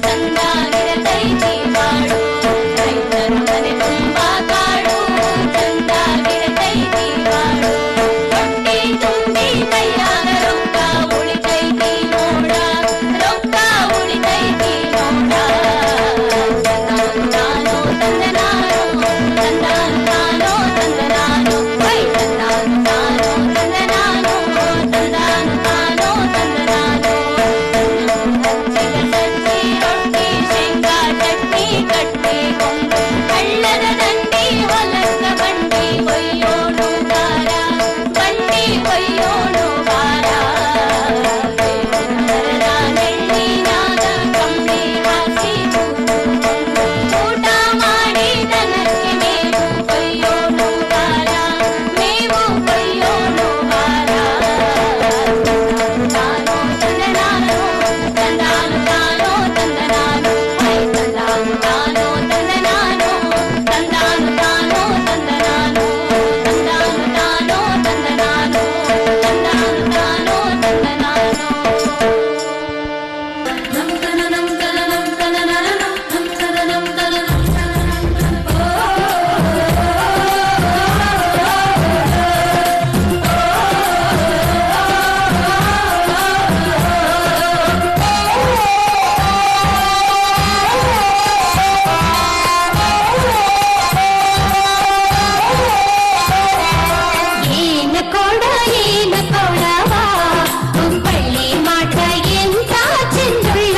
ಚಂದಾಗಿರತೈತಿ ಬಾಳು ರೈತರ ಮನೆ ತುಂಬಾ ಕಾಳು ಚಂದಾಗಿರತೈತಿ ಬಾಳು ಹೊಟ್ಟೆ ತುಂಬಿ ಕೈಯಾಗ ರೊಕ್ಕ ಉಳಿತೈತಿ ನೋಡ ರೊಕ್ಕ ಉಳಿತೈತಿ ನೋಡ ತಂದಾನು ತಂದನಾನು ತಂದಾನು ತಾನೋ ತಂದನಾನು ವೈ ತಂದಾನು ತಾನೋ ತಂದನಾನು ತಂದಾನು ತಾನೋ ತಂದನಾನು ಹಚ್ಚಿದ ಸಜ್ಜಿ ರೊಟ್ಟಿ ಶೇಂಗಾ ಚಟ್ನಿ ಕಟ್ಟಿ ಕೊಂಬು ಹಳ್ಳದ ದಂಡಿ ಹೊಲಕ್ಕ ಬಂಡಿ ಕೊಯ್ಯೋಣು ಬಾರ ಬಂಡಿ ಕೊಯ್ಯೋಣು ಬಾರ ಮರದ ನೆಳ್ಳಿನಾಗ ಕಂಬಳಿ ಹಾಸಿ ಊಟ ಮಾಡಿ ದನಕ್ಕೆ ಮೇವು ಕೊಯ್ಯೋಣು ಬಾರ ಮೇವು ಕೊಯ್ಯೋಣು ಬಾರ ತಾನೋ ತಂದನಾನು ತಂದಾನು ತಾನೋ ತಂದನಾನು ಐ ತಂದಾನು ತಾನೋ ತಂದನಾನು ತಂದಾನು ತಾನೋ ತಂದನಾನು ತಂದಾನು ತಾನೋ ತಂದನಾನು ತಂದಾನು ತಾನೋ ತಂದನಾನು ನಮ್ ತನ ನಮ್ ತನ ನಮ್ ತನ ನನ ನಮ್ ತನ ನಮ್ ತನ ನಮ್ ಏನ ಕೊಡವಾ ಹುಬ್ಬಳ್ಳಿ ಮಾಟ ಎಂತ ಚೆಂದುಳ್ಳ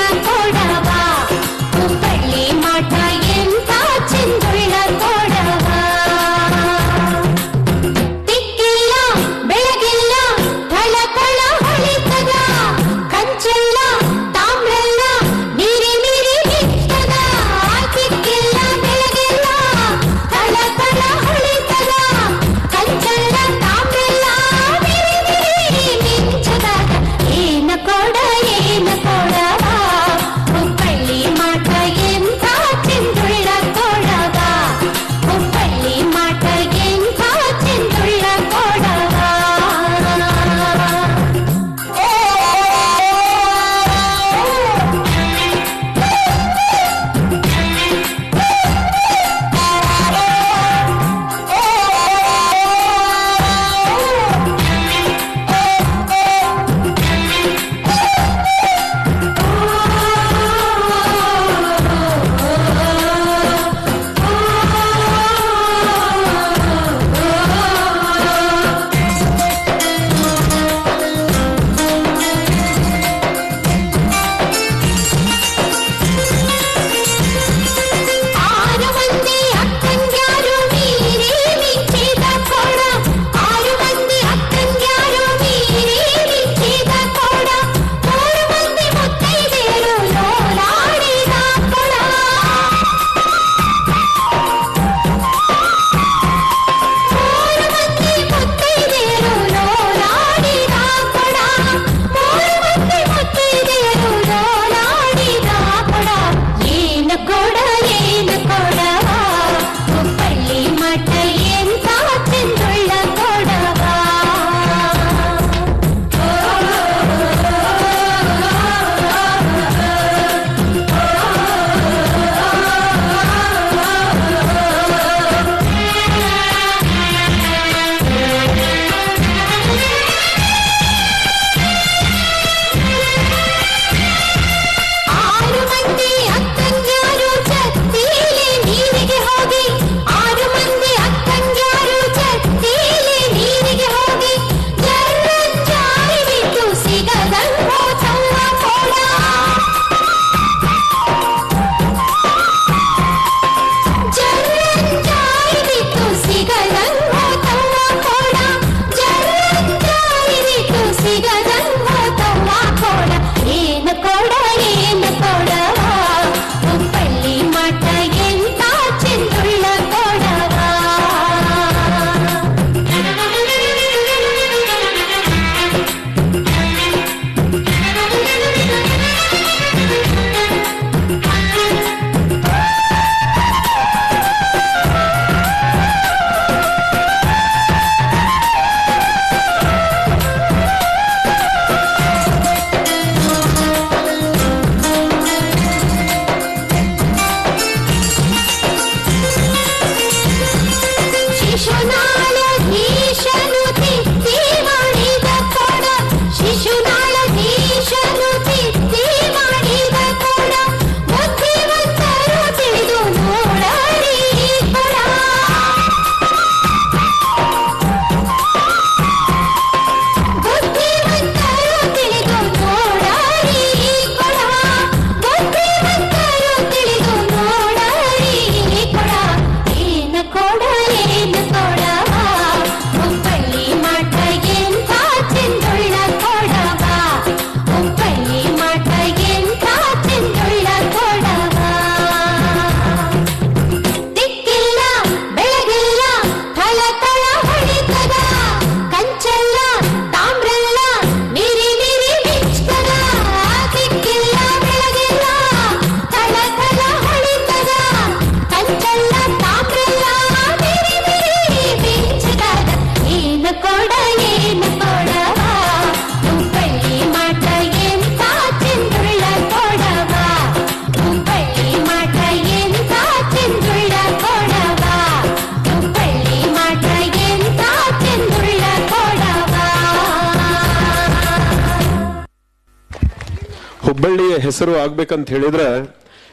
ಹೆಸರು ಆಗ್ಬೇಕಂತ ಹೇಳಿದ್ರೆ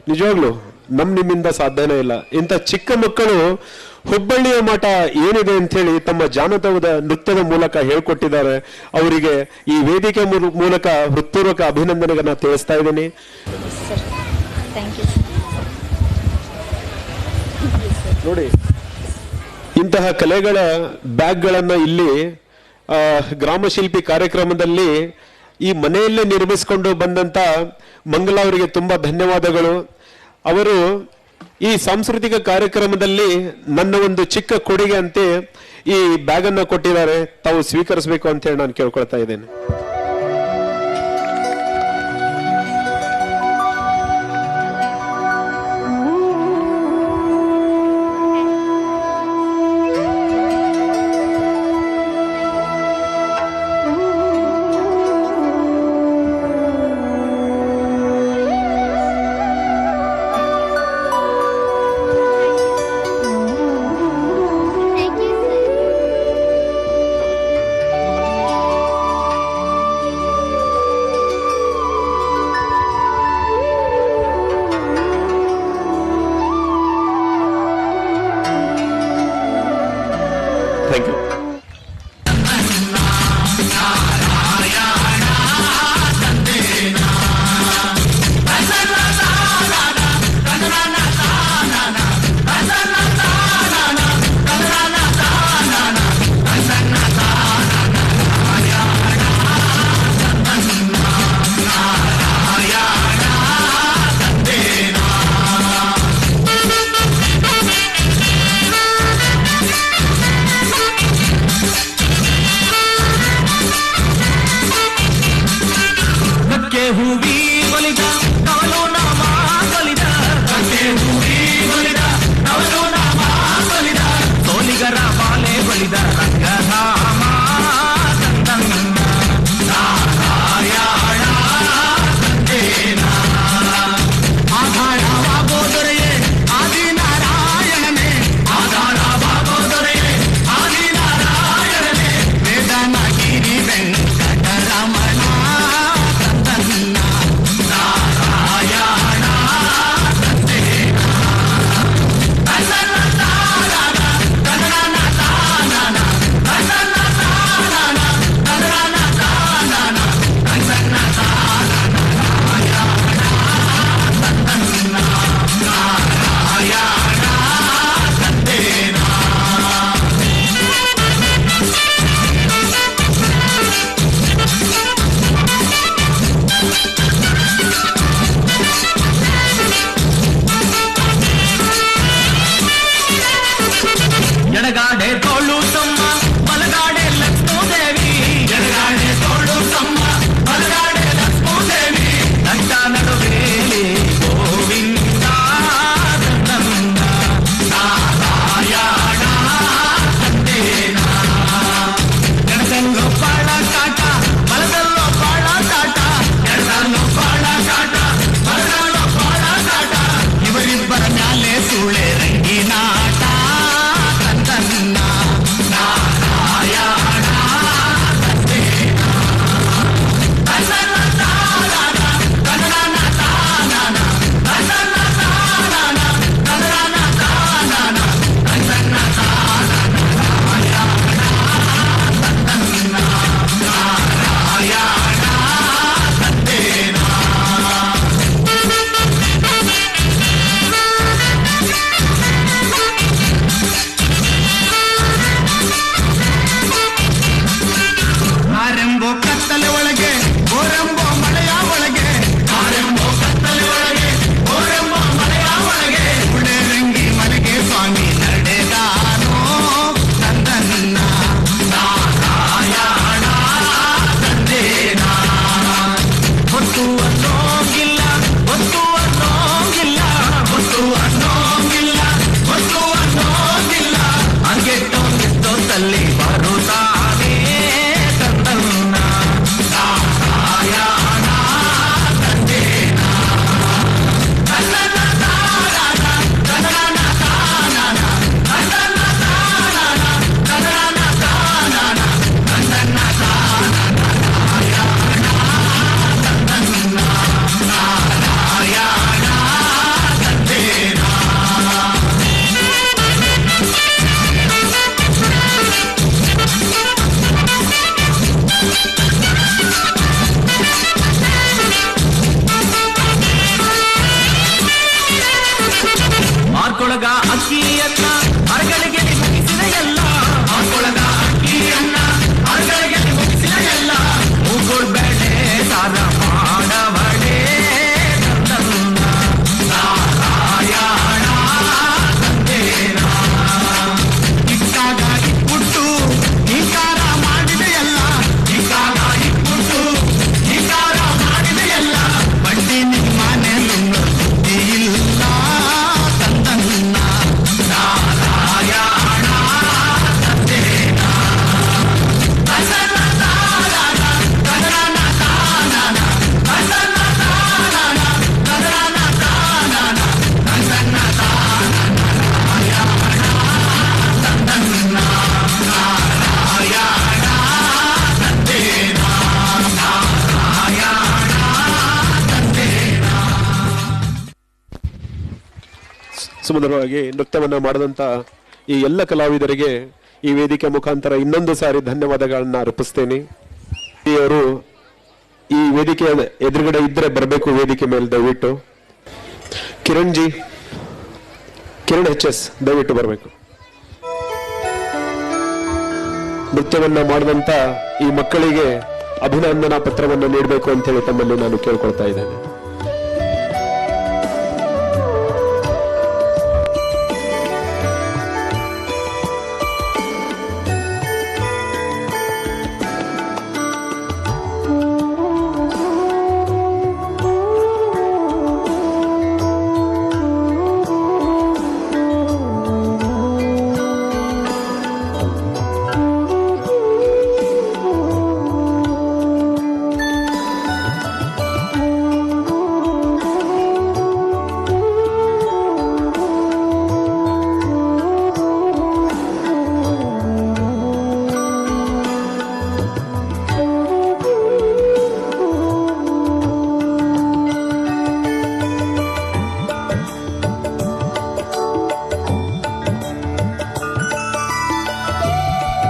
ನಿಜವಾಗ್ಲು ನಿಮ್ಮಿಂದ ಸಾಧ್ಯನೇ ಇಲ್ಲ. ಇಂಥ ಚಿಕ್ಕ ಮಕ್ಕಳು ಹುಬ್ಬಳ್ಳಿಯ ಮಠ ಏನಿದೆ ಅಂತ ಹೇಳಿ ತಮ್ಮ ಜಾನಪದ ನೃತ್ಯದ ಮೂಲಕ ಹೇಳ್ಕೊಟ್ಟಿದ್ದಾರೆ. ಅವರಿಗೆ ಈ ವೇದಿಕೆ ಮೂಲಕ ಹೃತ್ಪೂರ್ವಕ ಅಭಿನಂದನೆಗಳನ್ನ ತಿಳಿಸ್ತಾ ಇದ್ದೀನಿ. ನೋಡಿ, ಇಂತಹ ಕಲೆಗಳ ಬ್ಯಾಗ್ಗಳನ್ನ ಇಲ್ಲಿ ಗ್ರಾಮ ಶಿಲ್ಪಿ ಕಾರ್ಯಕ್ರಮದಲ್ಲಿ ಈ ಮನೆಯಲ್ಲೇ ನಿರ್ಮಿಸಿಕೊಂಡು ಬಂದಂತ ಮಂಗಲ ಅವರಿಗೆ ತುಂಬಾ ಧನ್ಯವಾದಗಳು. ಅವರು ಈ ಸಾಂಸ್ಕೃತಿಕ ಕಾರ್ಯಕ್ರಮದಲ್ಲಿ ನನ್ನ ಒಂದು ಚಿಕ್ಕ ಕೊಡುಗೆ ಅಂತ ಈ ಬ್ಯಾಗ್ ಅನ್ನ ಕೊಟ್ಟಿದ್ದಾರೆ. ತಾವು ಸ್ವೀಕರಿಸಬೇಕು ಅಂತ ಹೇಳಿ ನಾನು ಕೇಳ್ಕೊಳ್ತಾ ಇದ್ದೇನೆ. ಸುಮಧುರವಾಗಿ ನೃತ್ಯವನ್ನ ಮಾಡಿದಂತ ಈ ಎಲ್ಲ ಕಲಾವಿದರಿಗೆ ಈ ವೇದಿಕೆ ಮುಖಾಂತರ ಇನ್ನೊಂದು ಸಾರಿ ಧನ್ಯವಾದಗಳನ್ನ ಅರ್ಪಿಸ್ತೇನೆ. ಅವರು ಈ ವೇದಿಕೆ ಎದುರುಗಡೆ ಇದ್ರೆ ಬರಬೇಕು ವೇದಿಕೆ ಮೇಲೆ ದಯವಿಟ್ಟು. ಕಿರಣ್ HS ದಯವಿಟ್ಟು ಬರಬೇಕು. ನೃತ್ಯವನ್ನ ಮಾಡಿದಂತ ಈ ಮಕ್ಕಳಿಗೆ ಅಭಿನಂದನಾ ಪತ್ರವನ್ನು ನೀಡಬೇಕು ಅಂತ ಹೇಳಿ ತಮ್ಮಲ್ಲಿ ನಾನು ಕೇಳ್ಕೊಳ್ತಾ ಇದ್ದೇನೆ.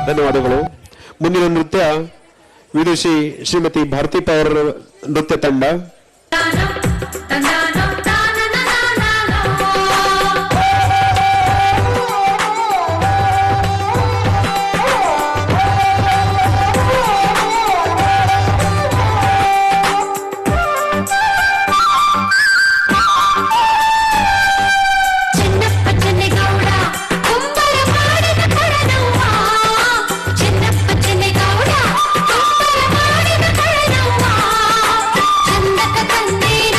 ಧನ್ಯವಾದಗಳು. ಮುಂದಿನ ನೃತ್ಯ ವಿದುಷಿ ಶ್ರೀಮತಿ ಭಾರತಿ ಪವರ್ ನೃತ್ಯ ತಂಡ. ಚಂದಕ ತಂದೇನ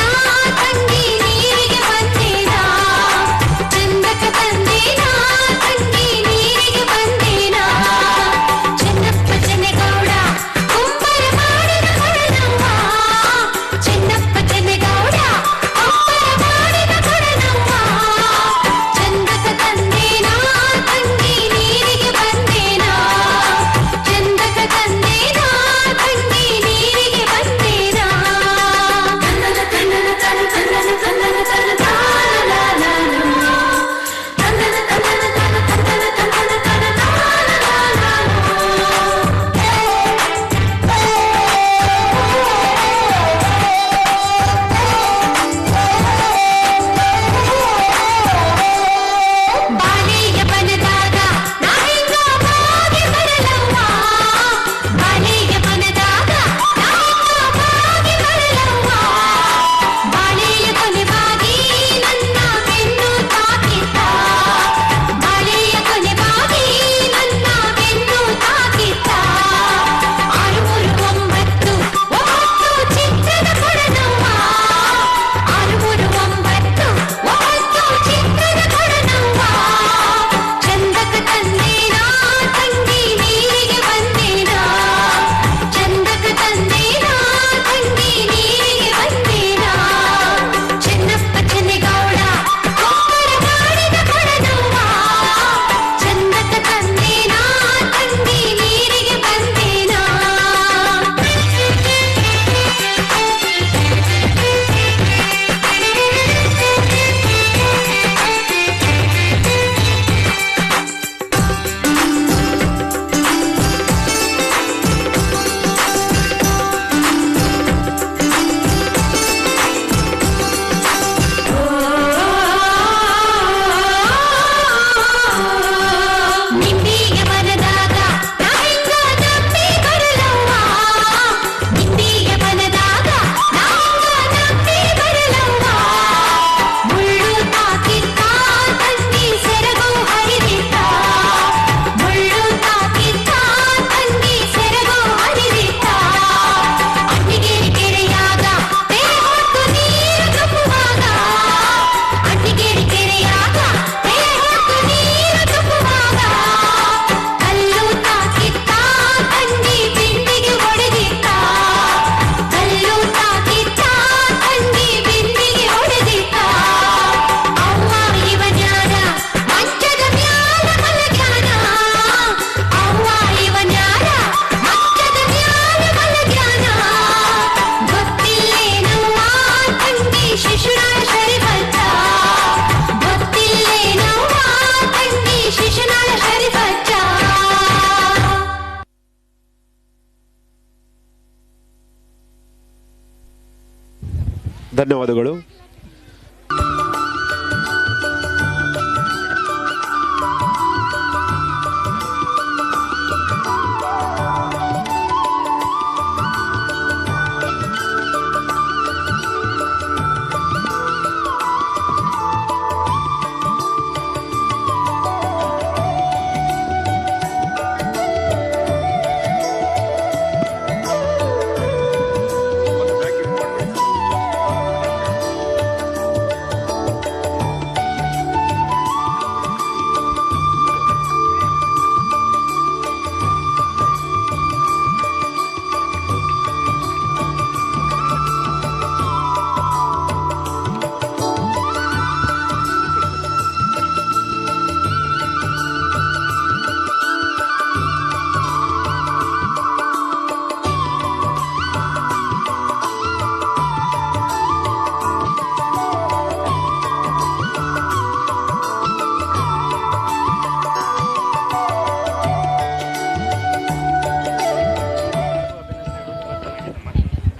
ಧನ್ಯವಾದಗಳು.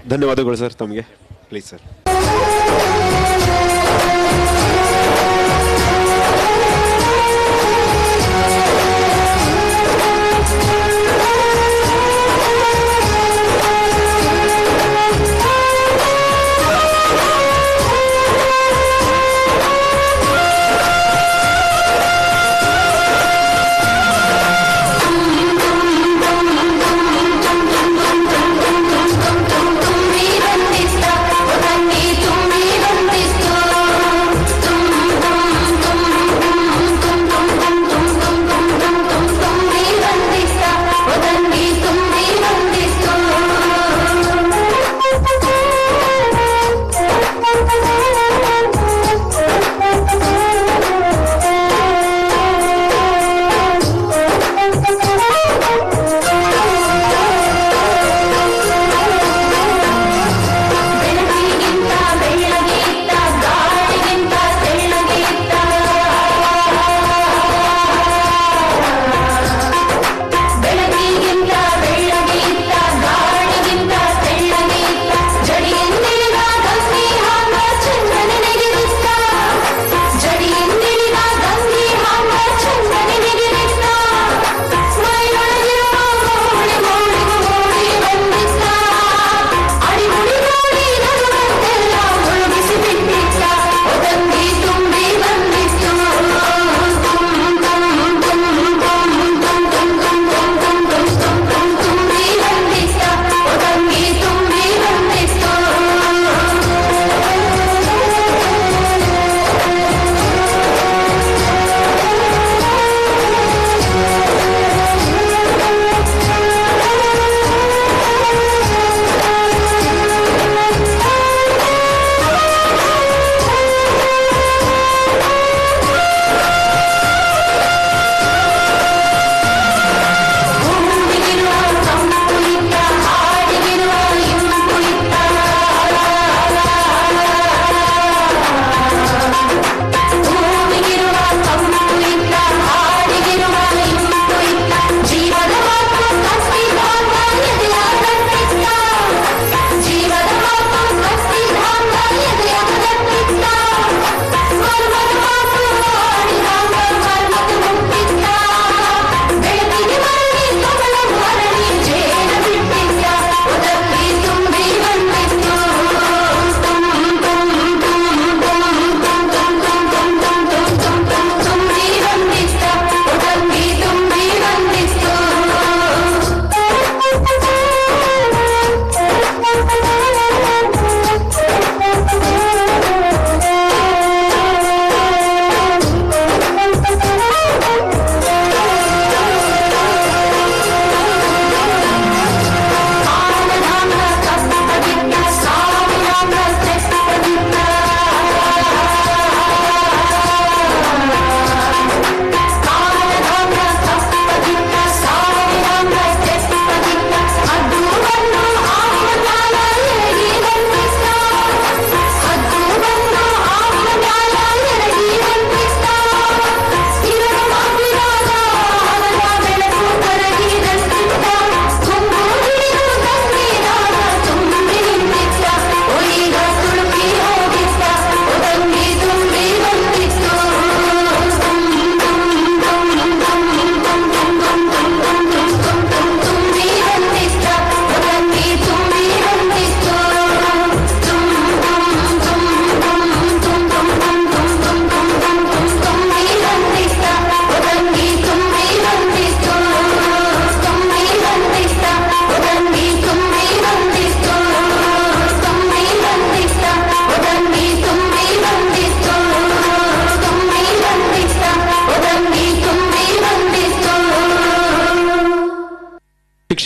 ಧನ್ಯವಾದಗಳು ಸರ್ ತಮಗೆ. Please sir. तुम्ही बंदिस्ता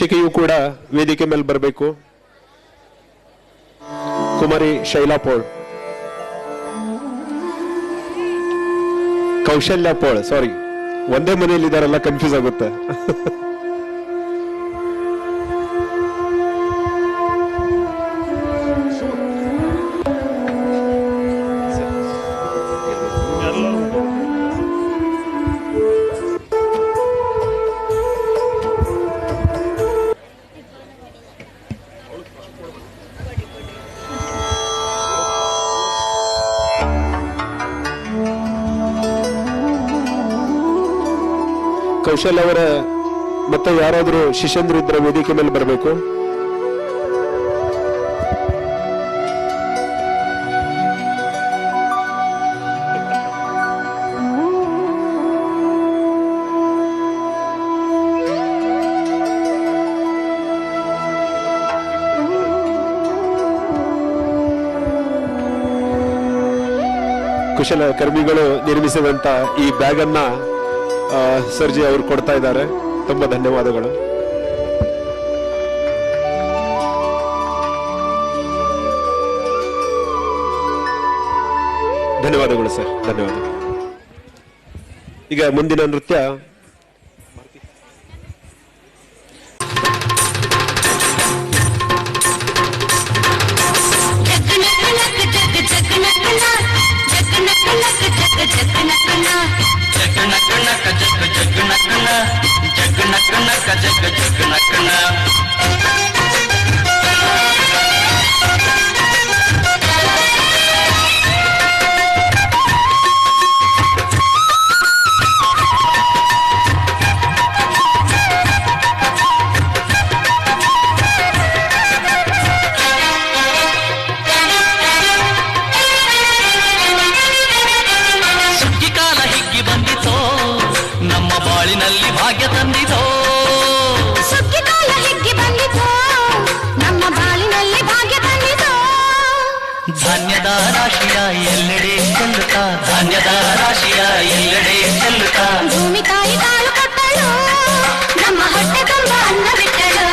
ಶಿಕ್ಷಕಿಯು ಕೂಡ ವೇದಿಕೆ ಮೇಲೆ ಬರಬೇಕು. ಕುಮಾರಿ ಶೈಲಾ ಪೋಳ್, ಕೌಶಲ್ಯ ಪೋಳ್, ಸಾರಿ, ಒಂದೇ ಮನೆಯಲ್ಲಿ ಇದಾರೆಲ್ಲ ಕನ್ಫ್ಯೂಸ್ ಆಗುತ್ತೆ. ಕೌಶಲ್ ಅವರ ಮತ್ತೆ ಯಾರಾದ್ರೂ ಶಿಷ್ಯಂದ್ರು ಇದ್ರೆ ವೇದಿಕೆ ಮೇಲೆ ಬರಬೇಕು. ಕುಶಲ ಕರ್ಮಿಗಳು ನಿರ್ಮಿಸಿದಂತ ಈ ಬ್ಯಾಗ್ ಅನ್ನ ಸರ್ಜಿ ಅವರು ಕೊಡ್ತಾ ಇದ್ದಾರೆ. ತುಂಬಾ ಧನ್ಯವಾದಗಳು. ಧನ್ಯವಾದಗಳು ಸರ್, ಧನ್ಯವಾದಗಳು. ಈಗ ಮುಂದಿನ ನೃತ್ಯ ಧಾನ್ಯದ ರಾಶಿಯ ಎಲ್ಲೆಡೆ ಚೆಲ್ಲುತ್ತಾ, ಧಾನ್ಯದ ರಾಶಿಯ ಎಲ್ಲೆಡೆ ಚೆಲ್ಲುತ್ತಾ, ಭೂಮಿ ತಾಯಿ ಕಾಳು ಕೊಟ್ಟಳು, ನಮ್ಮ ಹೊಟ್ಟೆ ತುಂಬ ಅನ್ನ ಬಿಟ್ಟಳು.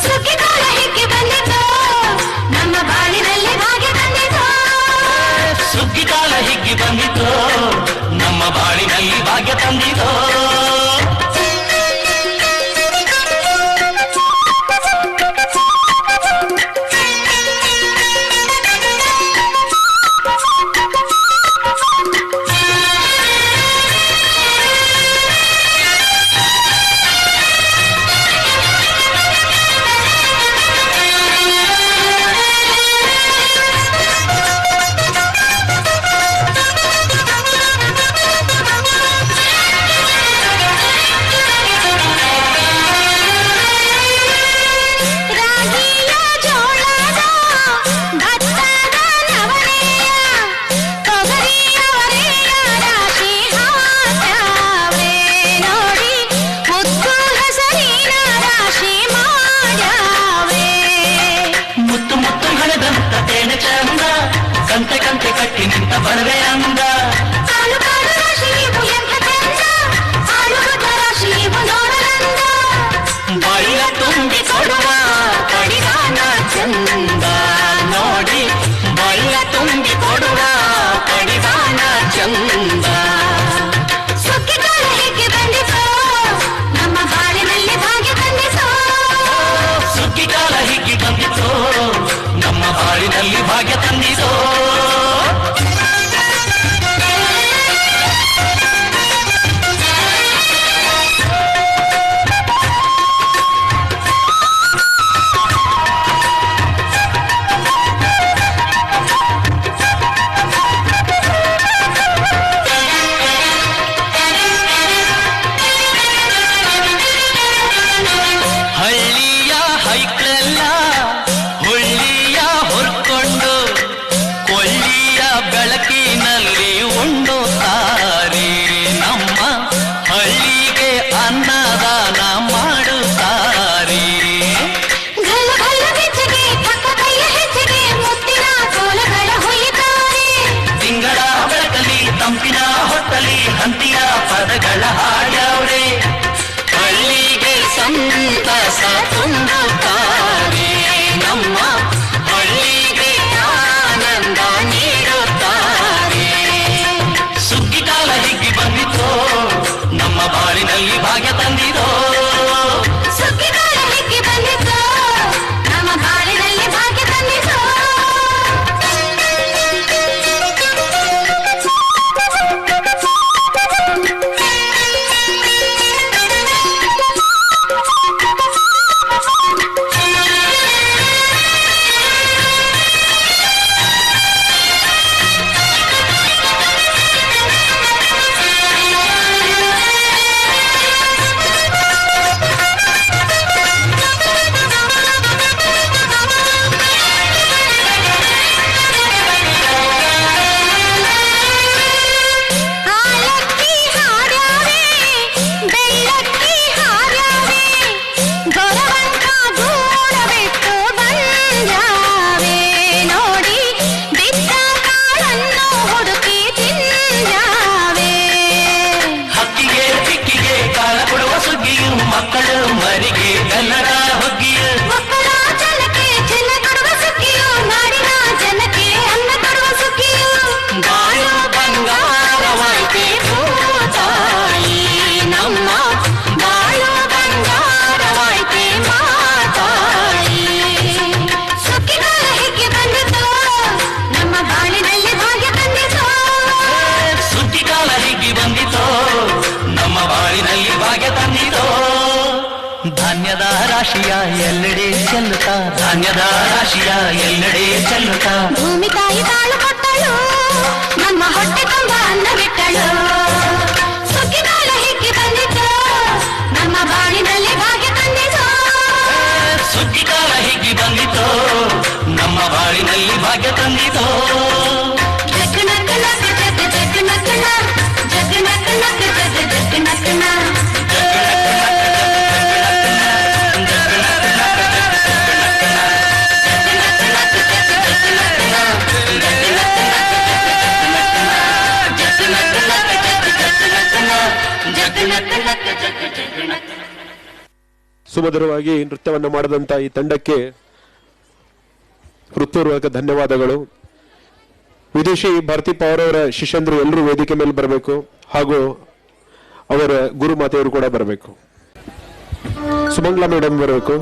ಸುಗ್ಗಿ ಕಾಲ ಹಿಗ್ಗಿ ಬಂದಿತು, ನಮ್ಮ ಬಾಳಿನಲ್ಲಿ ಭಾಗ್ಯ ತಂದಿತು. ಸುಗ್ಗಿ ಕಾಲ ಹಿಗ್ಗಿ ಬಂದಿತು, ನಮ್ಮ ಬಾಳಿನಲ್ಲಿ ಭಾಗ್ಯ ತಂದಿತು. ಕಂತೆ ಕಂತೆ ಕಟ್ಟಿ ನಿಂತ ಬಡವೆ ಅಂದ, ಬಾಯಿಯ ತುಂಬಿ ಕೊಡುವ ಕಡಿದಾನ ಚಂದ ನೋಡಿ, ಬಾಯಿಯ ತುಂಬಿ ಕೊಡುವ ಕಡಿದಾನ ಚಂದ. ಸುಗ್ಗಿ ಕಾಲ ಹಿಗ್ಗಿ ಬಂದಿತು, ನಮ್ಮ ಬಾಳಿನಲ್ಲಿ ಭಾಗ್ಯ ತಂದಿತು. ಸುಗ್ಗಿ ಕಾಲ ಹಿಗ್ಗಿ ಬಂದಿತು, ನಮ್ಮ ಬಾಳಿನಲ್ಲಿ ಭಾಗ್ಯ ತಂದಿತು. ಹಳ್ಳಿಯ ಹೈಕ್ಲೆಲ್ಲ ಹುಳ್ಳಿಯ ಹೊರ್ಕೊಂಡು ಕೊಳ್ಳಿಯ ಬೆಳಕಿನಲ್ಲಿ ಉಣ್ಣುತ್ತಾರೆ, ನಮ್ಮ ಹಳ್ಳಿಗೆ ಅನ್ನದಾನ ಮಾಡುತ್ತಾರೆ. ಗಲ್ಲ ಗಲ್ಲ ಬೆಚ್ಚಗೆ ಪಕ್ಕ ಕೈಯ ಹೆಚ್ಚಿಗೆ ಮುತ್ತಿನ ಕೋಲಗಳ ಹೊಯ್ಯುತ್ತಾರೆ. ತಿಂಗಳ ಬೆಳಕಲಿ ತಂಪಿನ ಹೊತ್ತಲಿ ಹಂತಿಯ ಪದಗಳ ಹಾಡ್ಯಾವ್ರೆ, ಹಳ್ಳಿಗೆ ಸಂತಸ ರಾಶಿಯ ಎಲ್ಲೆಡೆ ಚೆಲ್ಲುತ್ತಾ ಧಾನ್ಯದ ರಾಶಿಯ ಎಲ್ಲೆಡೆ ಚೆಲ್ಲುತ್ತಾ ಭೂಮಿ ತಾಯಿ ತಾಳು ಕೊಟ್ಟಳು ನಮ್ಮ ಹೊಟ್ಟೆ ತುಂಬ ಅನ್ನ ಬಿಟ್ಟಳು ಸುಗ್ಗಿಗಾಲ ಹಿಕ್ಕಿ ಬಂದಿತ್ತು ನಮ್ಮ ಬಾಳಿನಲ್ಲಿ ಭಾಗ್ಯ ತಂದಿತು ಸುಗ್ಗಿಕಾಲ ಹಿಗ್ಗಿ ಬಂದಿತೋ ನಮ್ಮ ಬಾಳಿನಲ್ಲಿ ಭಾಗ್ಯ ತಂದಿತೋ ಜಗ್ ನಕ್ ನಕ್ ಜಗ್ ಜಗ್ ನಕ್ ನಕ್ ಜಗ್ ನಕ್ ನಕ್ ಜಗ್ ಜಗ್ ನಕ್ ನಕ್ ಸುಮಧುರವಾಗಿ ನೃತ್ಯವನ್ನು ಮಾಡಿದಂತ ಈ ತಂಡಕ್ಕೆ ಹೃತ್ಪೂರ್ವಕ ಧನ್ಯವಾದಗಳು. ವಿದುಷಿ ಭಾರತಿ ಪವಾರ್ ಅವರ ಶಿಷ್ಯಂದ್ರು ಎಲ್ಲರೂ ವೇದಿಕೆ ಮೇಲೆ ಬರಬೇಕು ಹಾಗೂ ಅವರ ಗುರು ಮಾತೆಯವರು ಕೂಡ ಬರಬೇಕು. ಸುಮಂಗ್ಲಾ ಮೇಡಮ್ ಬರಬೇಕು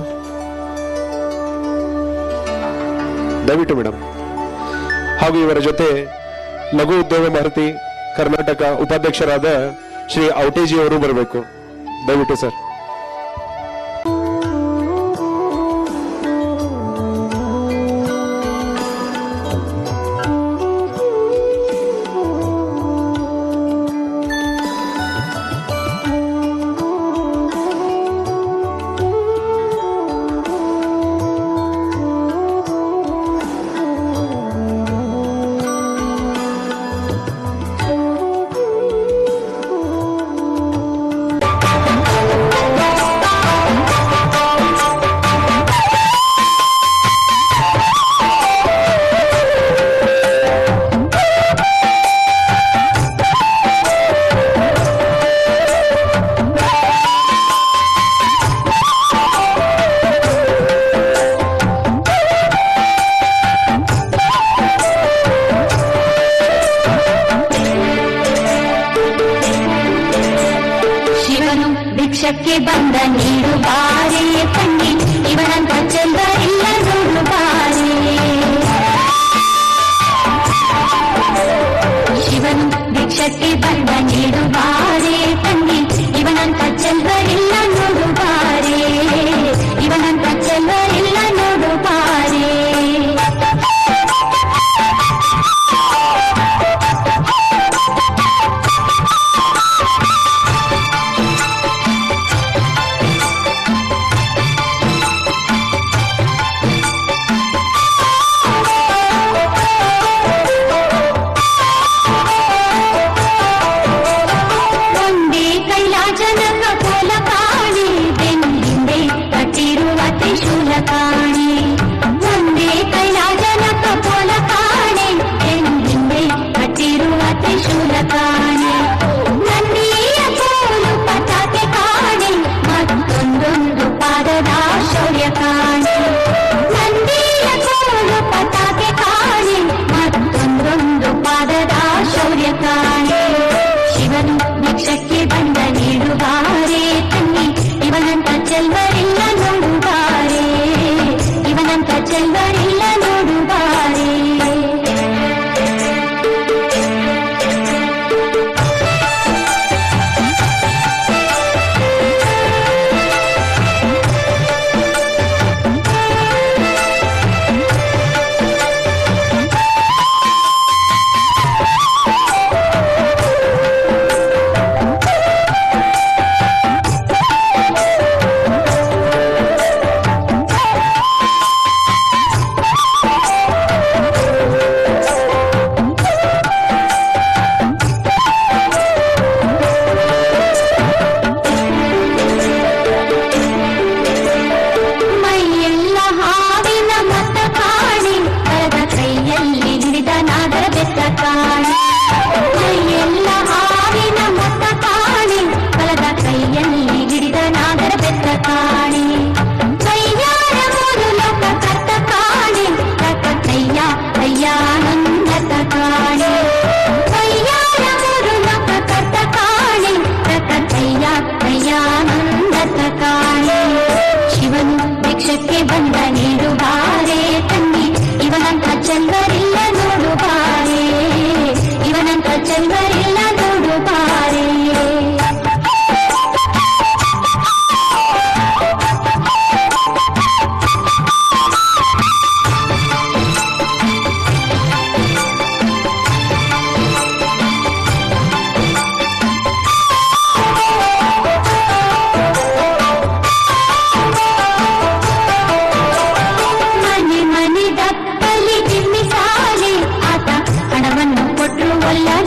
ದಯವಿಟ್ಟು ಮೇಡಮ್. ಹಾಗೂ ಇವರ ಜೊತೆ ಲಘು ಉದ್ಯೋಗ ಭಾರತಿ ಕರ್ನಾಟಕ ಉಪಾಧ್ಯಕ್ಷರಾದ ಶ್ರೀ ಔಟೇಜಿ ಅವರು ಬರಬೇಕು ದಯವಿಟ್ಟು ಸರ್. ಭಿಕ್ಷಕ್ಕೆ ಬಂದ ನೀಡು ಬಾರೆ ತಂಗಿ ಇವನಂತ ಚೆಲ್ಲ ಇಲ್ಲ ನೋಡು ಬಾರೆ ಶಿವನು ಭಿಕ್ಷಕ್ಕೆ ಬಂದ ನೀಡು ಬಾರೆ ತಂಗಿ ಇವನಂತ ಚೆಲ್ಲ ಇಲ್ಲ ನೋಡು ಬಾರೆ ಇವನಂತ ಚೆಲ್ಲ ಇಲ್ಲ ನೋಡು ಬಾರೆ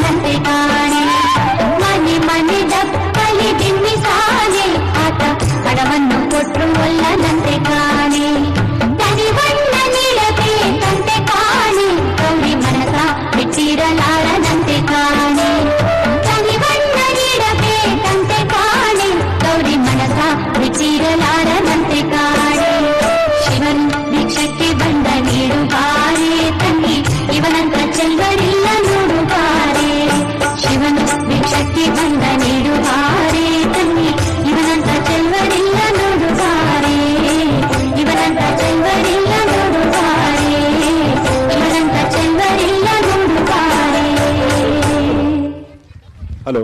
ನಂತೆ ಕಾಣೆ ಮನೆ ಮನೆ ದಪ್ಪಲಿ ಬಿಂಬಿಸಾಲೆ ಆತ ಹಣವನ್ನು ಕೊಟ್ಟರು ಒಲ್ಲದಂತೆ ಕಾಣೆ ತನಿ ಬಣ್ಣ ನೀಡಬೇಕಂತೆ ಕಾಣೆ ಗೌರಿ ಮನಸ ಬಿಟ್ಟಿರಲಾರದಂತೆ ಕಾಣೆ ತನಿ ಬಣ್ಣ ನೀಡಬೇಕಂತೆ ಕಾಣೆ ಗೌರಿ ಮನಸ ಬಿಟ್ಟಿರಲಾರದಂತೆ ಕಾಣೆ ಶಿವನ್ ಭಿಕ್ಷಕ್ಕೆ ಬಂದ ನೀಡುವಾರೆ ತಂಗಿ ಇವನಂತ ಚೆಲ್ವರಿಲ್ಲ ನೋಡುವಾರೆ ಶಿವನ್ ಭಿಕ್ಷಕ್ಕೆ ಬಂದ ನೀಡುವಾರೆ ತಂಗಿ ಇವನಂತ ಚೆಲ್ವರಿಲ್ಲ ನೋಡುವಾರೆ ಇವನಂತ ಚೆಲ್ವರಿಲ್ಲ ನೋಡುವಾರೆ ಇವನಂತ ಚೆಲ್ವರಿಲ್ಲ ನೋಡುವಾರೆ. ಹಲೋ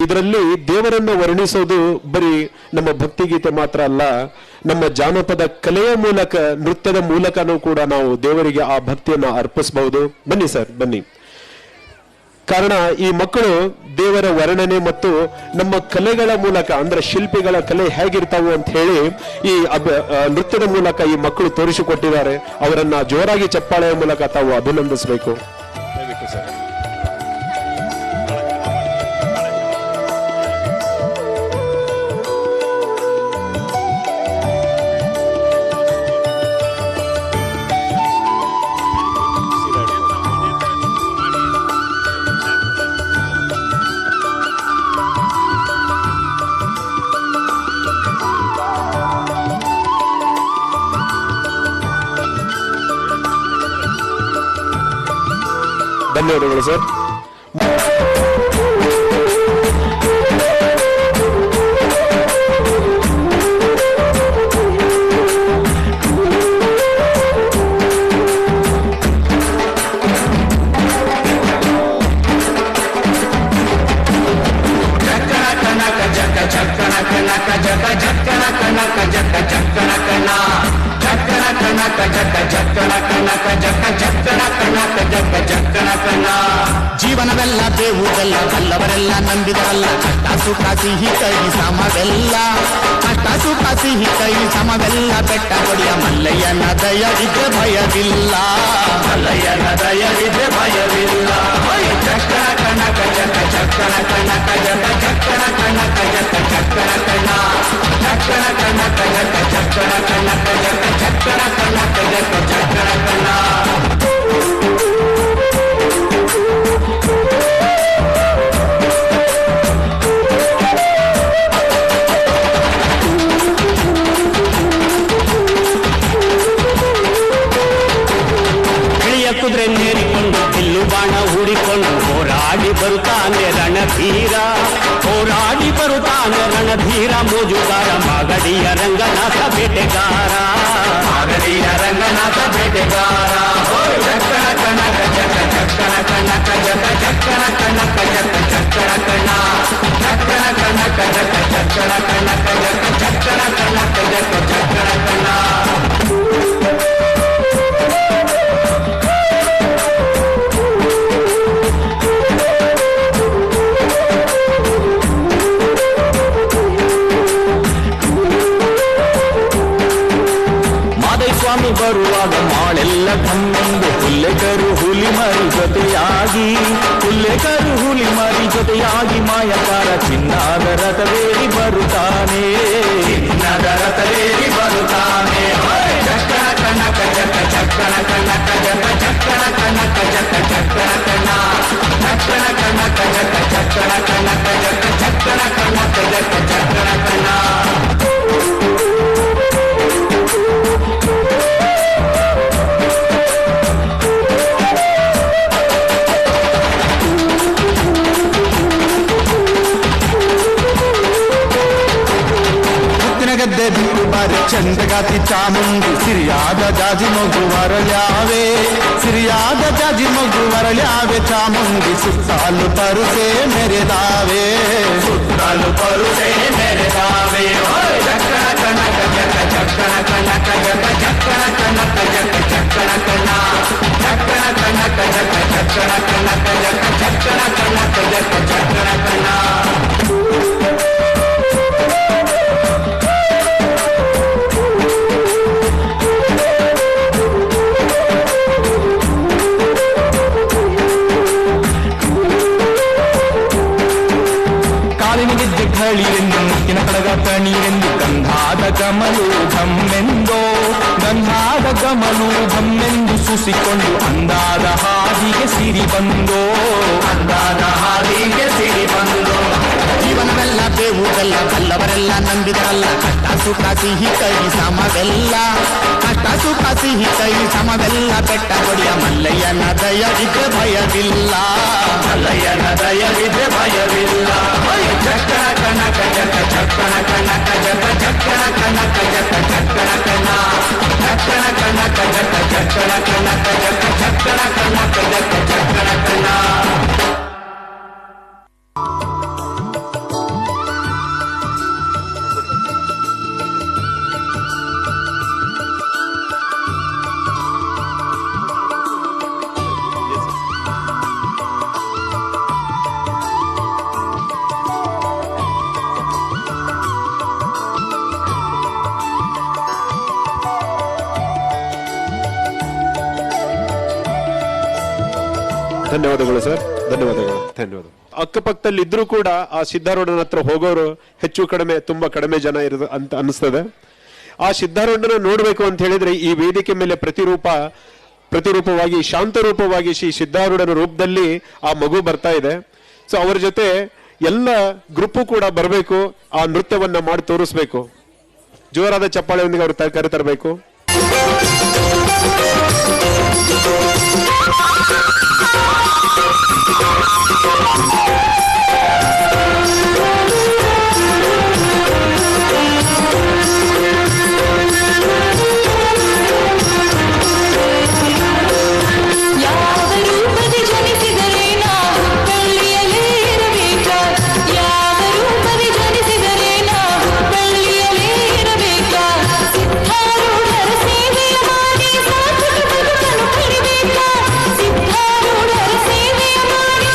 ಇದರಲ್ಲಿ ದೇವರನ್ನು ವರ್ಣಿಸೋದು ಬರೀ ನಮ್ಮ ಭಕ್ತಿಗೀತೆ ಮಾತ್ರ ಅಲ್ಲ, ನಮ್ಮ ಜಾನಪದ ಕಲೆಯ ಮೂಲಕ, ನೃತ್ಯದ ಮೂಲಕನೂ ಕೂಡ ನಾವು ದೇವರಿಗೆ ಆ ಭಕ್ತಿಯನ್ನು ಅರ್ಪಿಸಬಹುದು. ಬನ್ನಿ ಸರ್, ಬನ್ನಿ. ಕಾರಣ ಈ ಮಕ್ಕಳು ದೇವರ ವರ್ಣನೆ ಮತ್ತು ನಮ್ಮ ಕಲೆಗಳ ಮೂಲಕ, ಅಂದ್ರೆ ಶಿಲ್ಪಿಗಳ ಕಲೆ ಹೇಗಿರ್ತಾವು ಅಂತ ಹೇಳಿ ಈ ನೃತ್ಯದ ಮೂಲಕ ಈ ಮಕ್ಕಳು ತೋರಿಸಿಕೊಟ್ಟಿದ್ದಾರೆ. ಅವರನ್ನ ಜೋರಾಗಿ ಚಪ್ಪಾಳೆಯ ಮೂಲಕ ತಾವು ಅಭಿನಂದಿಸಬೇಕು. ಸರ್, ಧನ್ಯವಾದಗಳು ಸರ್. ಜೀವನವೆಲ್ಲ ಬೇವುದಲ್ಲ, ಬಲ್ಲವರೆಲ್ಲ ನಂಬಿದರಲ್ಲ. ಕಷ್ಟ ಸುಖ ಸಿಹಿ ಕೈ ಸಮವೆಲ್ಲ, ಕಷ್ಟ ಸುಖ ಸಿಹಿ ಕೈ ಸಮವೆಲ್ಲ. ಬೆಟ್ಟ ಕೊಡಿಯ ಮಲ್ಲಯ್ಯನ ದಯವಿದ್ರೆ ಭಯವಿಲ್ಲ, ಮಲ್ಲಯ್ಯನ ದಯವಿದ್ರೆ ಭಯವಿಲ್ಲ. ಚಕ್ಕಣ ಕನಕ ಜಕ ಚಕ್ಕಣ ಕನಕ ಜಕ ಚಕ್ಕಣ ಕನಕ ಜಕ ಚಕ್ಕಣ ಕಣ ಚಕ್ಕಣ ಕನಕ ಜಕ ಚಕ್ಕಣ ಕನಕ ಜಕ ಚಕ್ಕಣ ಕನಕ ಜಕ ಚಕ್ಕಣ ಕಣ. ಕುದುರೆ ನೇರಿಕೊಂಡು ಬಿಲ್ಲು ಬಾಣ ಹೂಡಿಕೊಂಡು ಹೋರಾಡಿ ಬರುತ್ತಾನೆ ರಣಧೀರ, ಹೋರಾಡಿ ಬರುತ್ತಾನೆ ರಣಧೀರ. ಮೋಜುಗಾರ ಮಾಗಡಿಯ ರಂಗನಾಥ ಬೇಟೆಗಾರ, ಮಾಗಡಿಯ ರಂಗನಾಥ ಬೇಟೆಗಾರ. ಚಕ್ಕಣ ಕನಕ ಜಕ ಚಕ್ಕಣ ಕನಕ ಜಕ ಚಕ್ಕಣ ಕನಕ ಜಕ ಚಕ್ಕಣ ಕಣ ಚಕ್ಕಣ ಕನಕ ಜಕ ಚಕ್ಕಣ ಕನಕ ಜಕ ಚಕ್ಕಣ ಕನಕ ಜಕ ಚಕ್ಕಣ ಕಣ. ಸ್ವಾಮಿ ಬರುವಾಗ ಮಾಳೆಲ್ಲ ಕಮ್ಮೆಂದು ಹುಲ್ಲೆಕರು ಹುಲಿ ಮರಿ ಜೊತೆಯಾಗಿ, ಹುಲ್ಲೆಕರು ಹುಲಿ ಮರಿ ಜೊತೆಯಾಗಿ ಮಾಯಕಾರ ಚಿನ್ನದ ರಥವೇರಿ ಬರುತ್ತಾನೆ, ಚಿನ್ನದ ರಥವೇರಿ ಬರುತ್ತಾನೆ. ಚಕ್ಕಣ ಕನಕ ಜಕ ಚಕ್ಕಣ ಕನಕ ಜಕ ಚಕ್ಕಣ ಕನಕ ಜಕ ಚಕ್ಕಣ ಕಣ ಚಕ್ಕಣ ಕನಕ ಜಕ ಚಕ್ಕಣ ಕನಕ ಜಕ ಚಕ್ಕಣ ಕನಕ ಜಕ ಚಕ್ಕಣ ಕಣ. ಗದ್ದೆ ಬಿಟ್ಟು ಬಾರಿ ಚಂದಗಾತಿ ಚಾಮುಂಡಿ, ಸಿರಿಯಾದ ಜಾಜಿ ಮಗು ವರಳ್ಯಾವೆ, ಸಿರಿಯಾದ ಜಾಜಿ ಮಗು ವರಳ್ಯಾವೆ. ಚಾಮುಂಡಿ ಸುತ್ತಾಲು ಪರುಸೆ ಮೆರೆದಾವೆ, ಸುತ್ತಾಲು ಪರುಸೆ ಮೆರೆದಾವೆ. ಚಕ್ಕಣ ಕನಕ ಜಕ ಚಕ್ಕಣ ಕನಕ ಜಕ ಚಕ್ಕಣ ಕನಕ ಜಕ ಚಕ್ಕಣ ಕಣ ಚಕ್ಕಣ ಕನಕ ಜಕ ಚಕ್ಕಣ ಕನಕ ಜಕ ಚಕ್ಕಣ ಕನಕ ಜಕ ಚಕ್ಕಣ ಕಣ. ಘಳಿಯೆಂದು ಮುಕ್ಕಿನ ಕಡಗ ಕಣಿಯೆಂದು ಗಂಧಾದ ಗಮಲು ಘಮ್ಮೆಂದೋ, ಗಂಧಾದ ಗಮಲು ಘಮ್ಮೆಂದು ಸುಸಿಕೊಂಡು ಅಂದಾದ ಹಾದಿಗೆ ಸಿರಿ ಬಂದೋ, ಅಂದಾದ ಹಾದಿಗೆ ಸಿರಿ ಬಂದೋ. ಜೀವನವೆಲ್ಲ ಬೇವುದಲ್ಲ, ಬಲ್ಲವರೆಲ್ಲ ನಂಬಿದರಲ್ಲ. ಕಷ್ಟ ಸುಖ ಸಿಹಿ ಕೈ ಸಮವೆಲ್ಲ, ಕಷ್ಟ ಸುಖ ಸಿಹಿ ಕೈ ಸಮವೆಲ್ಲ. ಬೆಟ್ಟ ಕೊಡಿಯ ಮಲ್ಲಯ್ಯನ ದಯವಿದ್ರೆ ಭಯವಿಲ್ಲ, ಮಲ್ಲಯ್ಯನ ದಯವಿದ್ರೆ ಭಯವಿಲ್ಲ. ಚಕ್ಕಣ ಕನಕ ಜಕ ಚಕ್ಕಣ ಕನಕ ಜಕ ಚಕ್ಕಣ ಕನಕ ಜಕ ಚಕ್ಕಣ ಕಣ ಚಕ್ಕಣ ಕನಕ ಜಕ ಚಕ್ಕಣ ಕನಕ ಜಕ ಚಕ್ಕಣ ಕನಕ ಜಕ ಚಕ್ಕಣ ಕಣ. ಧನ್ಯವಾದಗಳು ಸರ್, ಧನ್ಯವಾದಗಳು. ಅಕ್ಕಪಕ್ಕದಲ್ಲಿ ಇದ್ರೂ ಕೂಡ ಆ ಸಿದ್ಧಾರೂಢನ ಹತ್ರ ಹೋಗೋರು ಹೆಚ್ಚು ಕಡಿಮೆ ತುಂಬಾ ಕಡಿಮೆ ಜನ ಇರೋದು ಅಂತ ಅನಿಸ್ತದೆ. ಆ ಸಿದ್ಧಾರೂಢನ ನೋಡ್ಬೇಕು ಅಂತ ಹೇಳಿದ್ರೆ ಈ ವೇದಿಕೆ ಮೇಲೆ ಪ್ರತಿರೂಪವಾಗಿ ಶಾಂತರೂಪವಾಗಿ ಶ್ರೀ ಸಿದ್ಧಾರೂಢನ ರೂಪದಲ್ಲಿ ಆ ಮಗು ಬರ್ತಾ ಇದೆ. ಸೊ ಅವರ ಜೊತೆ ಎಲ್ಲ ಗ್ರೂಪು ಕೂಡ ಬರಬೇಕು, ಆ ನೃತ್ಯವನ್ನ ಮಾಡಿ ತೋರಿಸ್ಬೇಕು. ಜೋರಾದ ಚಪ್ಪಾಳೆಯೊಂದಿಗೆ ಅವರು ಕರೆತರಬೇಕು. ಸಿದ್ಧಾರೂಢರ ಸೇವೆಯ ಮಾಡಿ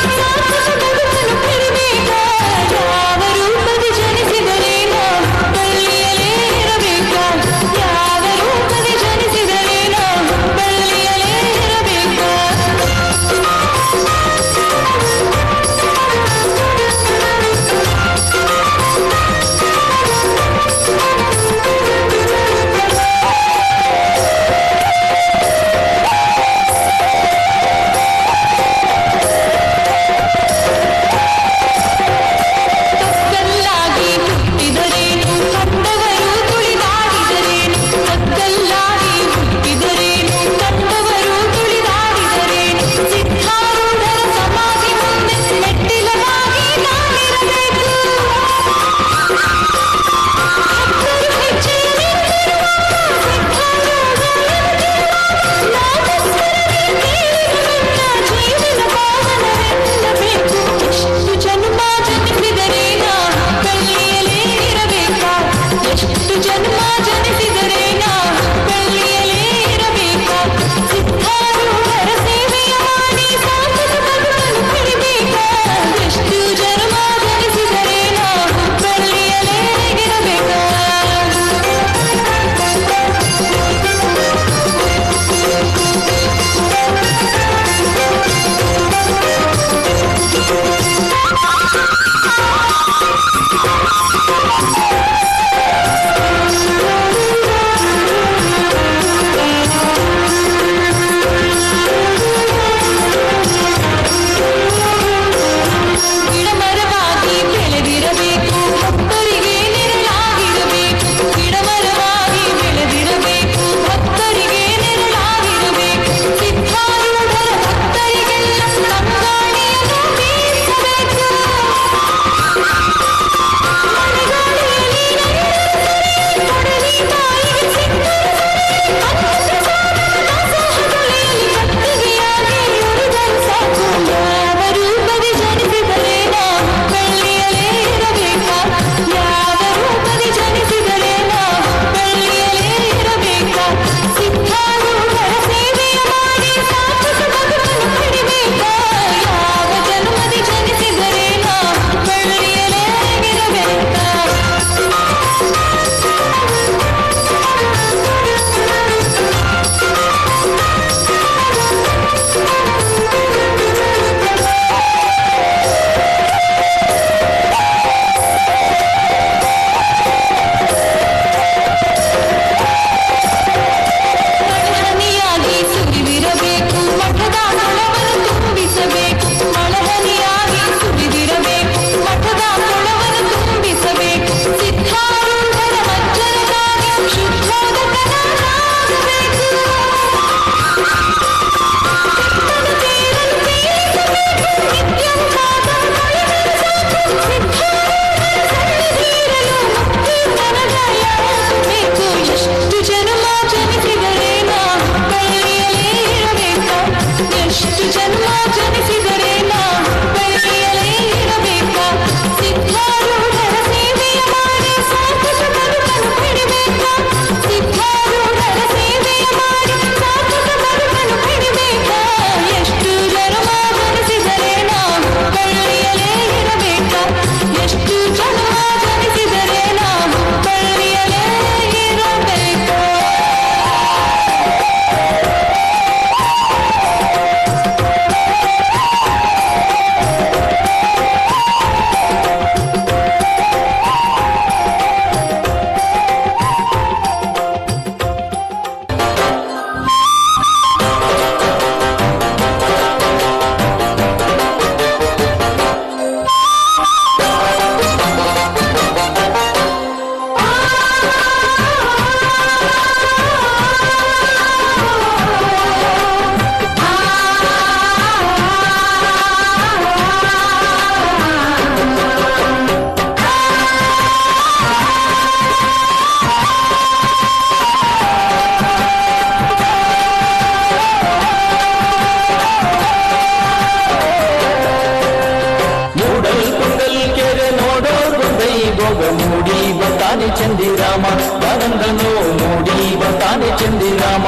ಬರ್ತಾನೆ ಚಂದಿರಾಮ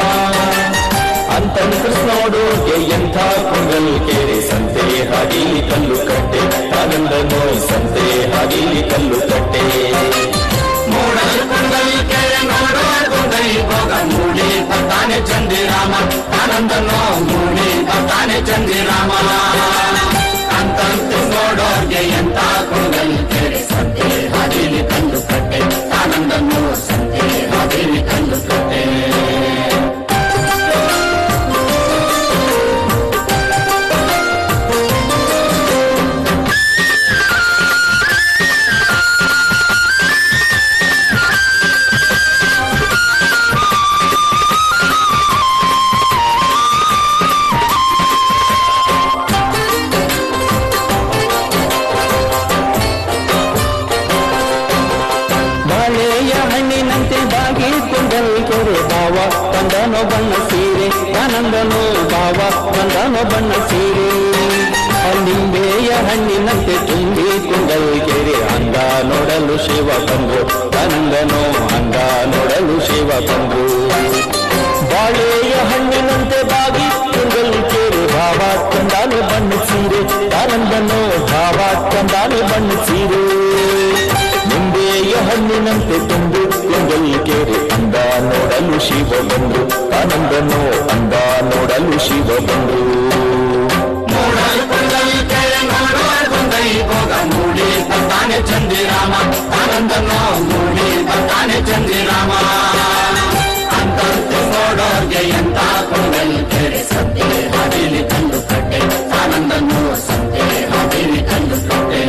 ಅಂತಂದ್ರೆ ನೋಡೋಗೆ ಎಂಥ ಕುಂಗಲ್ ಕೇರಿ ಸಂತೆ ಹಾಗಿಲಿ ಕಲ್ಲು ಕಟ್ಟೆ ಆನಂದ ನೋಯ್ ಸಂತೆ ಹಾಗಿಲಿ ಕಲ್ಲು ಕಟ್ಟೆ ಮೂಡಲ್ ಕುಂಗಲ್ ಕೇರಿ ನೋಡೋ ಕುಂಗೈ ಹೋಗ ಮೂಡಿ ಬರ್ತಾನೆ ಚಂದಿರಾಮ ಆನಂದ ನೋ ಮೂಡಿ ಬರ್ತಾನೆ ಚಂದಿರಾಮ ಅಂತಂತೆ ನೋಡೋಗೆ ಎಂಥ ಕುಂಗಲ್ ಕೇರಿ ಸಂತೆ ಹಾಗಿಲಿ ಕಲ್ಲು ಕಟ್ಟೆ ಆನಂದ ನೋ ಸಂತೆ ಹಾಗಿಲಿ ಕಲ್ಲು ಕಟ್ಟೆ ಬಂದನೋ ಬಣ್ಣ ಸೀರೆ ಆನಂದನೋ ಭಾವ ಬಂದನೋ ಬಣ್ಣ ಸೀರೆ ನಿಂಬೆಯ ಹಣ್ಣಿನಂತೆ ತುಂಬಿ ಕುಂಗಲ್ ಕೆರೆ ಅಂದ ನೋಡಲು ಶಿವ ಬಂದು ಆನಂದನೋ ಅಂದ ನೋಡಲು ಶಿವ ಬಂದು ಬಾಳೆಯ ಹಣ್ಣಿನಂತೆ ಬಾಗಿ ಕುಂಗಲ್ ಕೆರೆ ಭಾವ ತಂದಾನೆ ಬಣ್ಣ ಸೀರೆ ಆನಂದನೋ ಭಾವ ತಂದಾನೆ ಬಣ್ಣ ಸೀರೆ ನಿಂಬೆಯ ಹಣ್ಣಿನಂತೆ ತುಂಬಿ ಕುಂಗಲ್ ಕೆರೆ ಅಂದ ನೋಡಲು ಶಿವ ಬಂದು ಆನಂದನೋ ಅಂದ ನೋಡಲು ಶಿವ ಬಂದು ಮೂಡಿ ಬರ್ತಾನೆ ಚಂದಿರಾಮ ಆನಂದನೋ ಮೂಡಿ ಬರ್ತಾನೆ ಚಂದಿರಾಮ ಅಂತಂತೆ ನೋಡೋರ್ಗೆ ಎಂತ ಕುಂಗಲ್ ಕೆರೆ ಸಂತೆ ಹಾದಿಲಿ ಕಲ್ಲು ಕಟ್ಟೆ ಆನಂದನೋ ಸಂತೆ ಹಾದಿಲಿ ಕಲ್ಲು ಕಟ್ಟೆ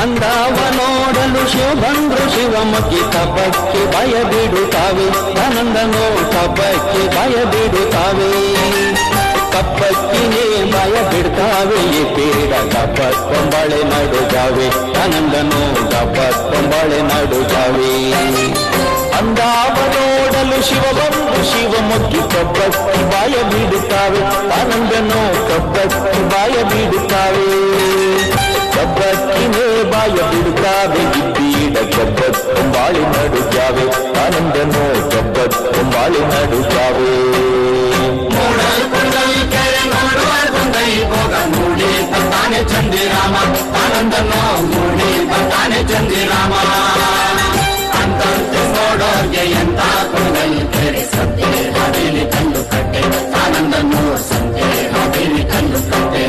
ಅಂದವ ನೋಡಲು ಶಿವಬಂದ್ರು ಶಿವಮೊಗ್ಗಿ ತಪಕ್ಕೆ ಭಯ ಬಿಡುತ್ತಾವೆ ಆನಂದನೋ ತಪಕ್ಕೆ ಭಯ ಬಿಡುತ್ತಾವೆ ಕಪ್ಪಕ್ಕಿನೇ ಭಯ ಬಿಡ್ತಾವೆ ಈ ಪೀಡ ಕಪ್ಪಕ್ಕೊಂಬಳೆ ನಡುಗಾವೆ ಆನಂದನೋ ಕಪ್ಪಕ್ಕೊಂಬಳೆ ನಡುಗಾವೆ ಅಂದವ ನೋಡಲು ಶಿವಬಂದ್ರು ಶಿವಮೊಗ್ಗಿ ಕಪ್ಪಕ್ಕೆ ಭಯ ಬಿಡುತ್ತಾವೆ ಆನಂದನೋ ಕಪ್ಪಕ್ಕೆ ಭಯ ಬಿಡುತ್ತಾವೆ ಕಬ್ಬಕ್ಕಿನೇ ಬಾಯ ಬಿಡುತ್ತಾವೆ ಇದ್ದೀಡ ಕಬ್ಬಕ್ಕೊಂಬಾಳಿ ನಡುಗಾವೆ ಆನಂದನೋ ಕಬ್ಬಕ್ಕೊಂಬಾಳಿ ನಡುಗಾವೆ ಮೂಡಿ ಬರ್ತಾನೆ ಚಂದಿರಾಮ ಆನಂದನೋ ಮೂಡಿ ಬರ್ತಾನೆ ಚಂದಿರಾಮ ಅಂತಂತೆ ನೋಡೋರ್ಗೆ ಎಂತ ಕುಂಗಲ್ ಕೆರೆ ಸಂತೆ ಹಾದಿಲಿ ಕಲ್ಲು ಕಟ್ಟೆ ಆನಂದನೋ ಸಂತೆ ಹಾದಿಲಿ ಕಲ್ಲು ಕಟ್ಟೆ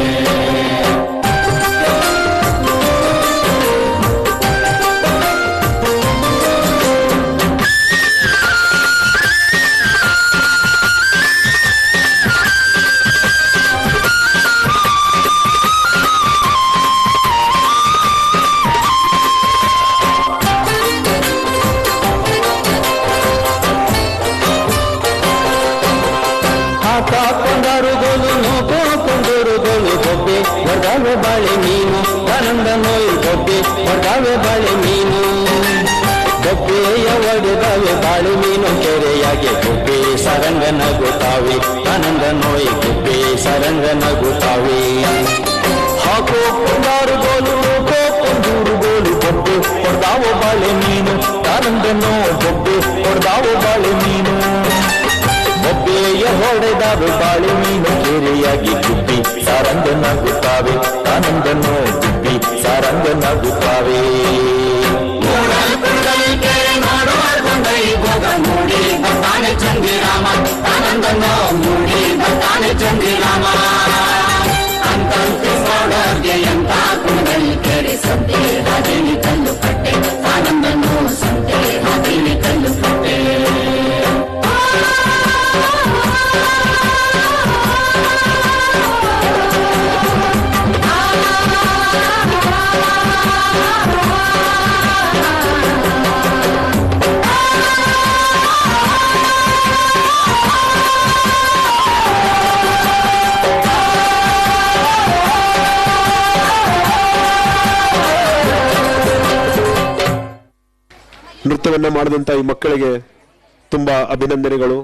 ಹೊರಗಾವೆ ಬಾಳೆ ಮೀನು ಆನಂದನೋಯ್ ಬೊಬ್ಬೆ ಹೊರಗಾವೆ ಬಾಳೆ ಮೀನು ಬೊಬ್ಬೆಯ ಒಡೆದಾವೆ ಬಾಳೆ ಮೀನು ಕೆರೆಯಾಗೆ ಗುಬ್ಬೆ ಸರಂಗ ನಗುತ್ತಾವೆ ಆನಂದನೋಯ್ ಗುಬ್ಬೆ ಸರಂಗ ನಗುತ್ತಾವೆ ಹಾಕೋ ಕೊಂಡಾರು ಗೋಲು ಹೋಗೋ ಕೊಂಡೂರು ಗೋಲು ಬೊಬ್ಬೆ ಹೊರದಾವ ಬಾಳೆ ಮೀನು ಆನಂದನೋ ಬೊಬ್ಬೆ ಹೊರದಾವ ಬಾಳೆ ಮೀನು ಬೊಬ್ಬೆಯ ಹೊಡೆದಾವೆ ಬಾಳೆ ಮೀನು ಕೆರೆಯಾಗಿ ಗುಬ್ಬಿ ಸಾರಂಗ ನಗುತ್ತಾವೆ ಆನಂದನೋ ಗುಬ್ಬಿ ಸಾರಂಗ ನಗುತ್ತಾವೆ ಮೂಡಿ ಬರ್ತಾನೆ ಚಂದಿರಾಮ ಆನಂದನೋ ಮೂಡಿ ಬರ್ತಾನೆ ಚಂದಿರಾಮ ಅಂತಂತೆ ನೋಡೋರ್ಗೆ ಎಂತ ಕುಂಗಲ್ ಕೆರೆ ಸಂತೆ ಹಾದಿಲಿ ಕಲ್ಲು ಕಟ್ಟೆ ಆನಂದನೋ ಸಂತೆ ಹಾದಿಲಿ ಕಲ್ಲು ಕಟ್ಟೆ ಕಾರ್ಯವನ್ನ ಮಾಡಿದಂತ ಈ ಮಕ್ಕಳಿಗೆ ತುಂಬಾ ಅಭಿನಂದನೆಗಳು.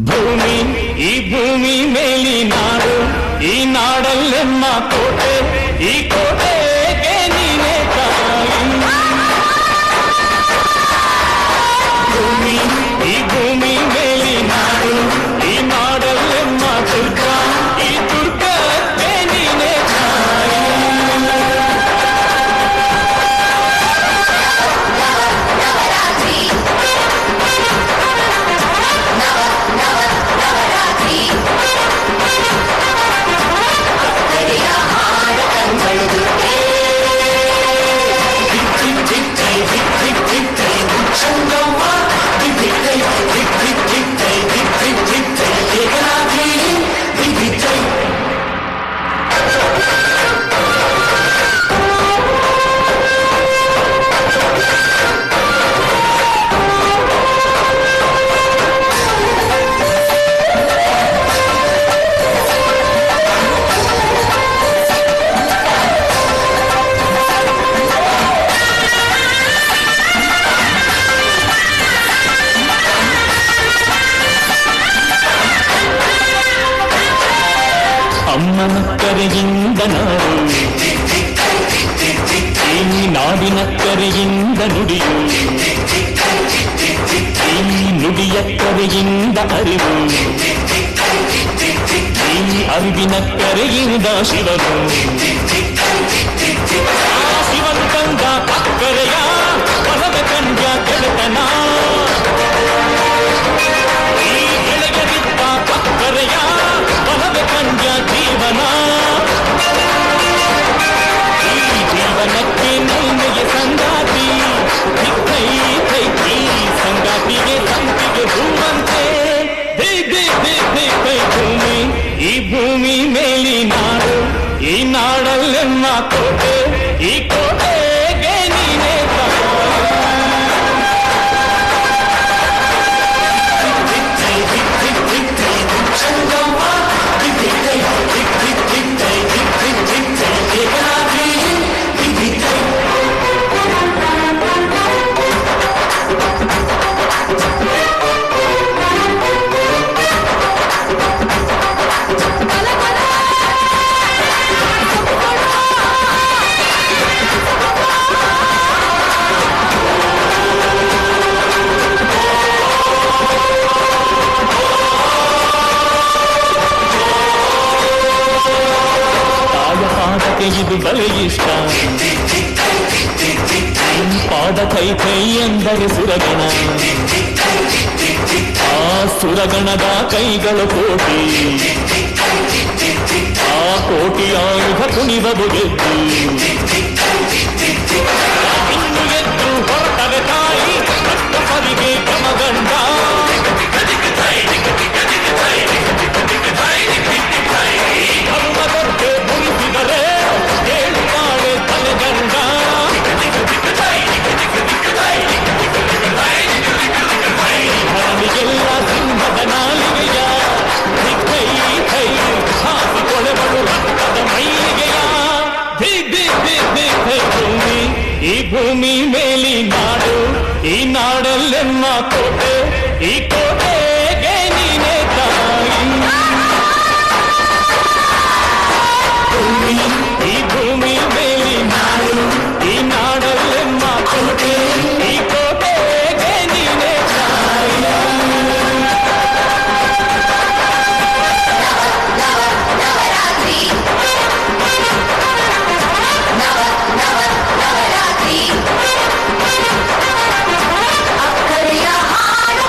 ಭೂಮಿ ಈ ಭೂಮಿ ಮೇಲಿ ನಾಡು, ಈ ನಾಡಲ್ಲೆಮ್ಮ ಕೋಟೆ, ಈ ಕೋಟೆಗೆ ನೀನೇ ತಾಯಿ. ಭೂಮಿ ಈ ಭೂಮಿ ಮೇಲಿ ನಾಡು, ಈ ನಾಡಲ್ಲೆಮ್ಮ ದುರ್ಗ, ಈ ದುರ್ಗಕ್ಕೆ ನೀನೇ ತಾಯಿ. ಅಮ್ಮನ ಕರೆಯಿಂದ ನಾಡು, ಈ ನಾಡಿನ ಕರೆಯಿಂದ ನುಡಿಯು, ಈ ನುಡಿಯ ಕರೆಯಿಂದ ಅರಿವು, ಈ ಅರಿವಿನ ಕರೆಯಿಂದ ಶಿವನು, ಆ ಶಿವನು ತಂದ ಅಕ್ಕರೆಯ ಹೊಲದ ಕಂಡ ಗೆಳೆತನ, ಈ ಗೆಳೆಯರಿದ್ದ ಅಕ್ಕರೆಯ ಹೊಲದ ಕಂಡ ಜೀವನ, ಈ ಜೀವನಕ್ಕೆ ನೈಮೆಯ ಸಂಗಾತಿ, ಕೈ ಕೈ ಕೈ ಸಂಗಾತಿಗೆ ಸಂತಿಗೆ ಹೂವಂತೆ, ಕೈ ಭೂಮಿ ಈ ಭೂಮಿ ಮೇಲಿ ನಾಡು, ಈ ನಾಡಲ್ಲೆನ್ನ ಕೋಟೆ, ಈ ಕೋಟೆಗೆ ನೀನೇ ತಾಯಿ. ಇದು ಬಲೆ ಇಷ್ಟ, ಪಾದ ಕೈ ಕೈ ಎಂದರೆ ಸುರಗಣ, ಆ ಸುರಗಣದ ಕೈಗಳು ಕೋಟಿ, ಆ ಕೋಟಿ ಆಯುಧ ಕುಣಿಬದು ಗೆದ್ದು, ಇನ್ನು ಎದ್ದು ಹೊರಟವೆ ತಾಯಿ ಪರಿಗೆ ಕ್ರಮಗಂಡ, ಧರ್ಮದೊಡ್ಡೆ ಮುರಿಸಿದರೆ ಕೇಳುತ್ತಾಳೆ ತಲೆಗಂಡ, ಧರಣಿಗೆಲ್ಲ ಸಿಂಹದ ನಾಲಿಗೆಯ, ಕೈ ಕೈ ಹಾಕಿಕೊಳೆಬಳು ರಕ್ತದ ಮೈಲಿಗೆಯ, ಭೂಮಿ ಈ ಭೂಮಿ ಮೇಲಿ ನಾಡು, ಈ ನಾಡಲ್ಲೆನ್ನ ಕೋಟೆ, ಈ ಕೋಟೆಗೆ ನೀನೇ ತಾಯಿ. ಈ ಭೂಮಿ ಮೇಲಿ ನಾಡು, ಈ ನಾಡಲ್ಲೆನ್ನ ಕೋಟೆ, ಈ ಕೋಟೆಗೆ ನೀನೇ ತಾಯಿ. ಅಕ್ಕರೆಯ ಹಾಡು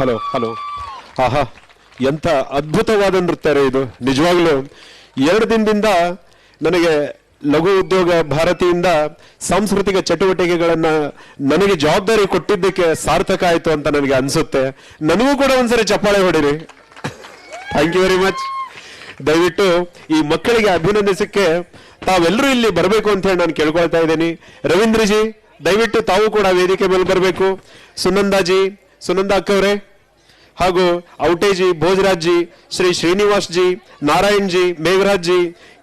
ಹಲೋ ಹಲೋ. ಆಹಾ, ಎಂತ ಅದ್ಭುತವಾದ ನೃತ್ಯ ರೀ ಇದು. ನಿಜವಾಗ್ಲೂ 2 ದಿನದಿಂದ ನನಗೆ ಲಘು ಉದ್ಯೋಗ ಭಾರತಿಯಿಂದ ಸಾಂಸ್ಕೃತಿಕ ಚಟುವಟಿಕೆಗಳನ್ನ ನನಗೆ ಜವಾಬ್ದಾರಿ ಕೊಟ್ಟಿದ್ದಕ್ಕೆ ಸಾರ್ಥಕ ಆಯ್ತು ಅಂತ ನನಗೆ ಅನ್ಸುತ್ತೆ. ನನಗೂ ಕೂಡ ಒಂದ್ಸರಿ ಚಪ್ಪಾಳೆ ಹೊಡಿರಿ. Thank you very much. ದಯವಿಟ್ಟು ಈ ಮಕ್ಕಳಿಗೆ ಅಭಿನಂದಿಸಕ್ಕೆ ತಾವೆಲ್ಲರೂ ಇಲ್ಲಿ ಬರಬೇಕು ಅಂತ ಹೇಳಿ ನಾನು ಕೇಳ್ಕೊಳ್ತಾ ಇದ್ದೀನಿ. ರವೀಂದ್ರಜಿ, ದಯವಿಟ್ಟು ತಾವು ಕೂಡ ವೇದಿಕೆ ಮೇಲೆ ಬರಬೇಕು. ಸುನಂದಾಜಿ, ಸುನಂದಾ ಅಕ್ಕವರೇ, ಹಾಗೂ ಔಟೇಜಿ, ಭೋಜರಾಜ್ ಜಿ, ಶ್ರೀ ಶ್ರೀನಿವಾಸ್ ಜಿ, ನಾರಾಯಣ್ ಜಿ, ಮೇಘರಾಜ್ ಜಿ,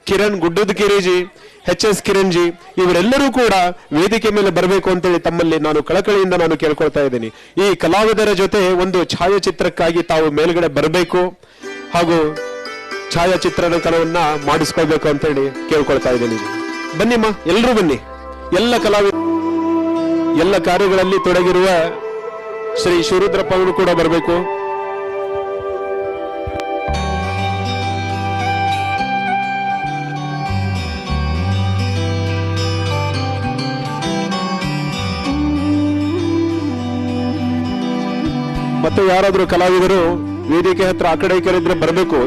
ಕಿರಣ್ ಗುಡ್ಡದಕೆರೆಜಿ, HS ಕಿರಣ್ ಜಿ, ಇವರೆಲ್ಲರೂ ಕೂಡ ವೇದಿಕೆ ಮೇಲೆ ಬರಬೇಕು ಅಂತೇಳಿ ತಮ್ಮಲ್ಲಿ ನಾನು ಕಳಕಳಿಯಿಂದ ನಾನು ಕೇಳ್ಕೊಳ್ತಾ ಇದ್ದೀನಿ. ಈ ಕಲಾವಿದರ ಜೊತೆ ಒಂದು ಛಾಯಾಚಿತ್ರಕ್ಕಾಗಿ ತಾವು ಮೇಲ್ಗಡೆ ಬರಬೇಕು ಹಾಗೂ ಛಾಯಾಚಿತ್ರಣಕರವನ್ನ ಮಾಡಿಸ್ಕೊಳ್ಬೇಕು ಅಂತೇಳಿ ಕೇಳ್ಕೊಳ್ತಾ ಇದ್ದೀನಿ. ಬನ್ನಿಮ್ಮ, ಎಲ್ಲರೂ ಬನ್ನಿ. ಎಲ್ಲ ಕಾರ್ಯಗಳಲ್ಲಿ ತೊಡಗಿರುವ ಶ್ರೀ ಶಿವರುದ್ರಪ್ಪ ಅವರು ಕೂಡ ಬರಬೇಕು. ಮತ್ತೆ ಯಾರಾದ್ರೂ ಕಲಾವಿದರು ವೇದಿಕೆ ಹತ್ರ ಆ ಕಡೆ ಈ ಕಡೆ ಇದ್ರೆ ಬರಬೇಕು.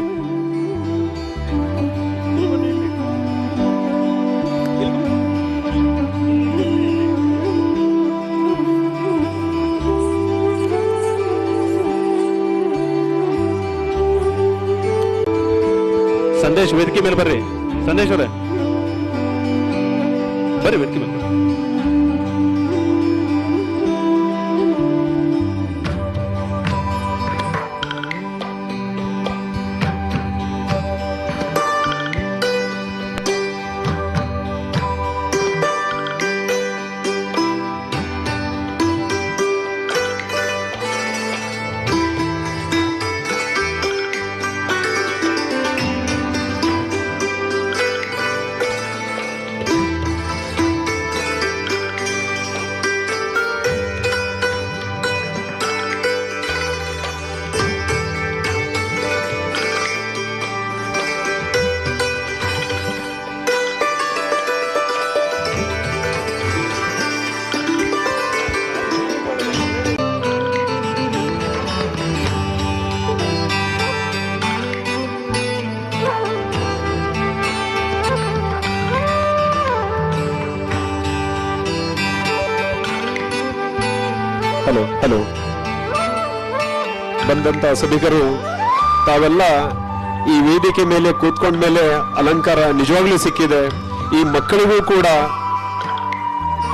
ಸಂದೇಶ್, ವೇದಿಕೆ ಮೇಲೆ ಬರ್ರಿ. ಸಂದೇಶ್ ಅವರೇ ಬರ್ರಿ ವೇದಿಕೆ ಮೇಲೆ. Hello hello. ಬಂದಂತ ಸಭಿಕರು ತಾವೆಲ್ಲ ಈ ವೇದಿಕೆ ಮೇಲೆ ಕೂತ್ಕೊಂಡ ಮೇಲೆ ಅಲಂಕಾರ ನಿಜವಾಗ್ಲೂ ಸಿಕ್ಕಿದೆ. ಈ ಮಕ್ಕಳಿಗೂ ಕೂಡ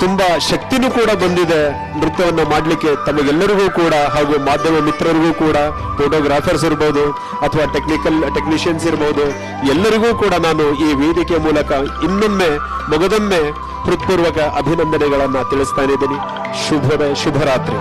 ತುಂಬಾ ಶಕ್ತಿನೂ ಕೂಡ ಬಂದಿದೆ ನೃತ್ಯವನ್ನ ಮಾಡ್ಲಿಕ್ಕೆ. ತಮಗೆಲ್ಲರಿಗೂ ಕೂಡ ಹಾಗೂ ಮಾಧ್ಯಮ ಮಿತ್ರರಿಗೂ ಕೂಡ, ಫೋಟೋಗ್ರಾಫರ್ಸ್ ಇರ್ಬೋದು ಅಥವಾ ಟೆಕ್ನಿಷಿಯನ್ಸ್ ಇರ್ಬೋದು, ಎಲ್ಲರಿಗೂ ಕೂಡ ನಾನು ಈ ವೇದಿಕೆ ಮೂಲಕ ಇನ್ನೊಮ್ಮೆ ಮೊಗದೊಮ್ಮೆ ಹೃತ್ಪೂರ್ವಕ ಅಭಿನಂದನೆಗಳನ್ನ ತಿಳಿಸ್ತಾ ಇದ್ದೀನಿ. ಶುಭರಾತ್ರಿ.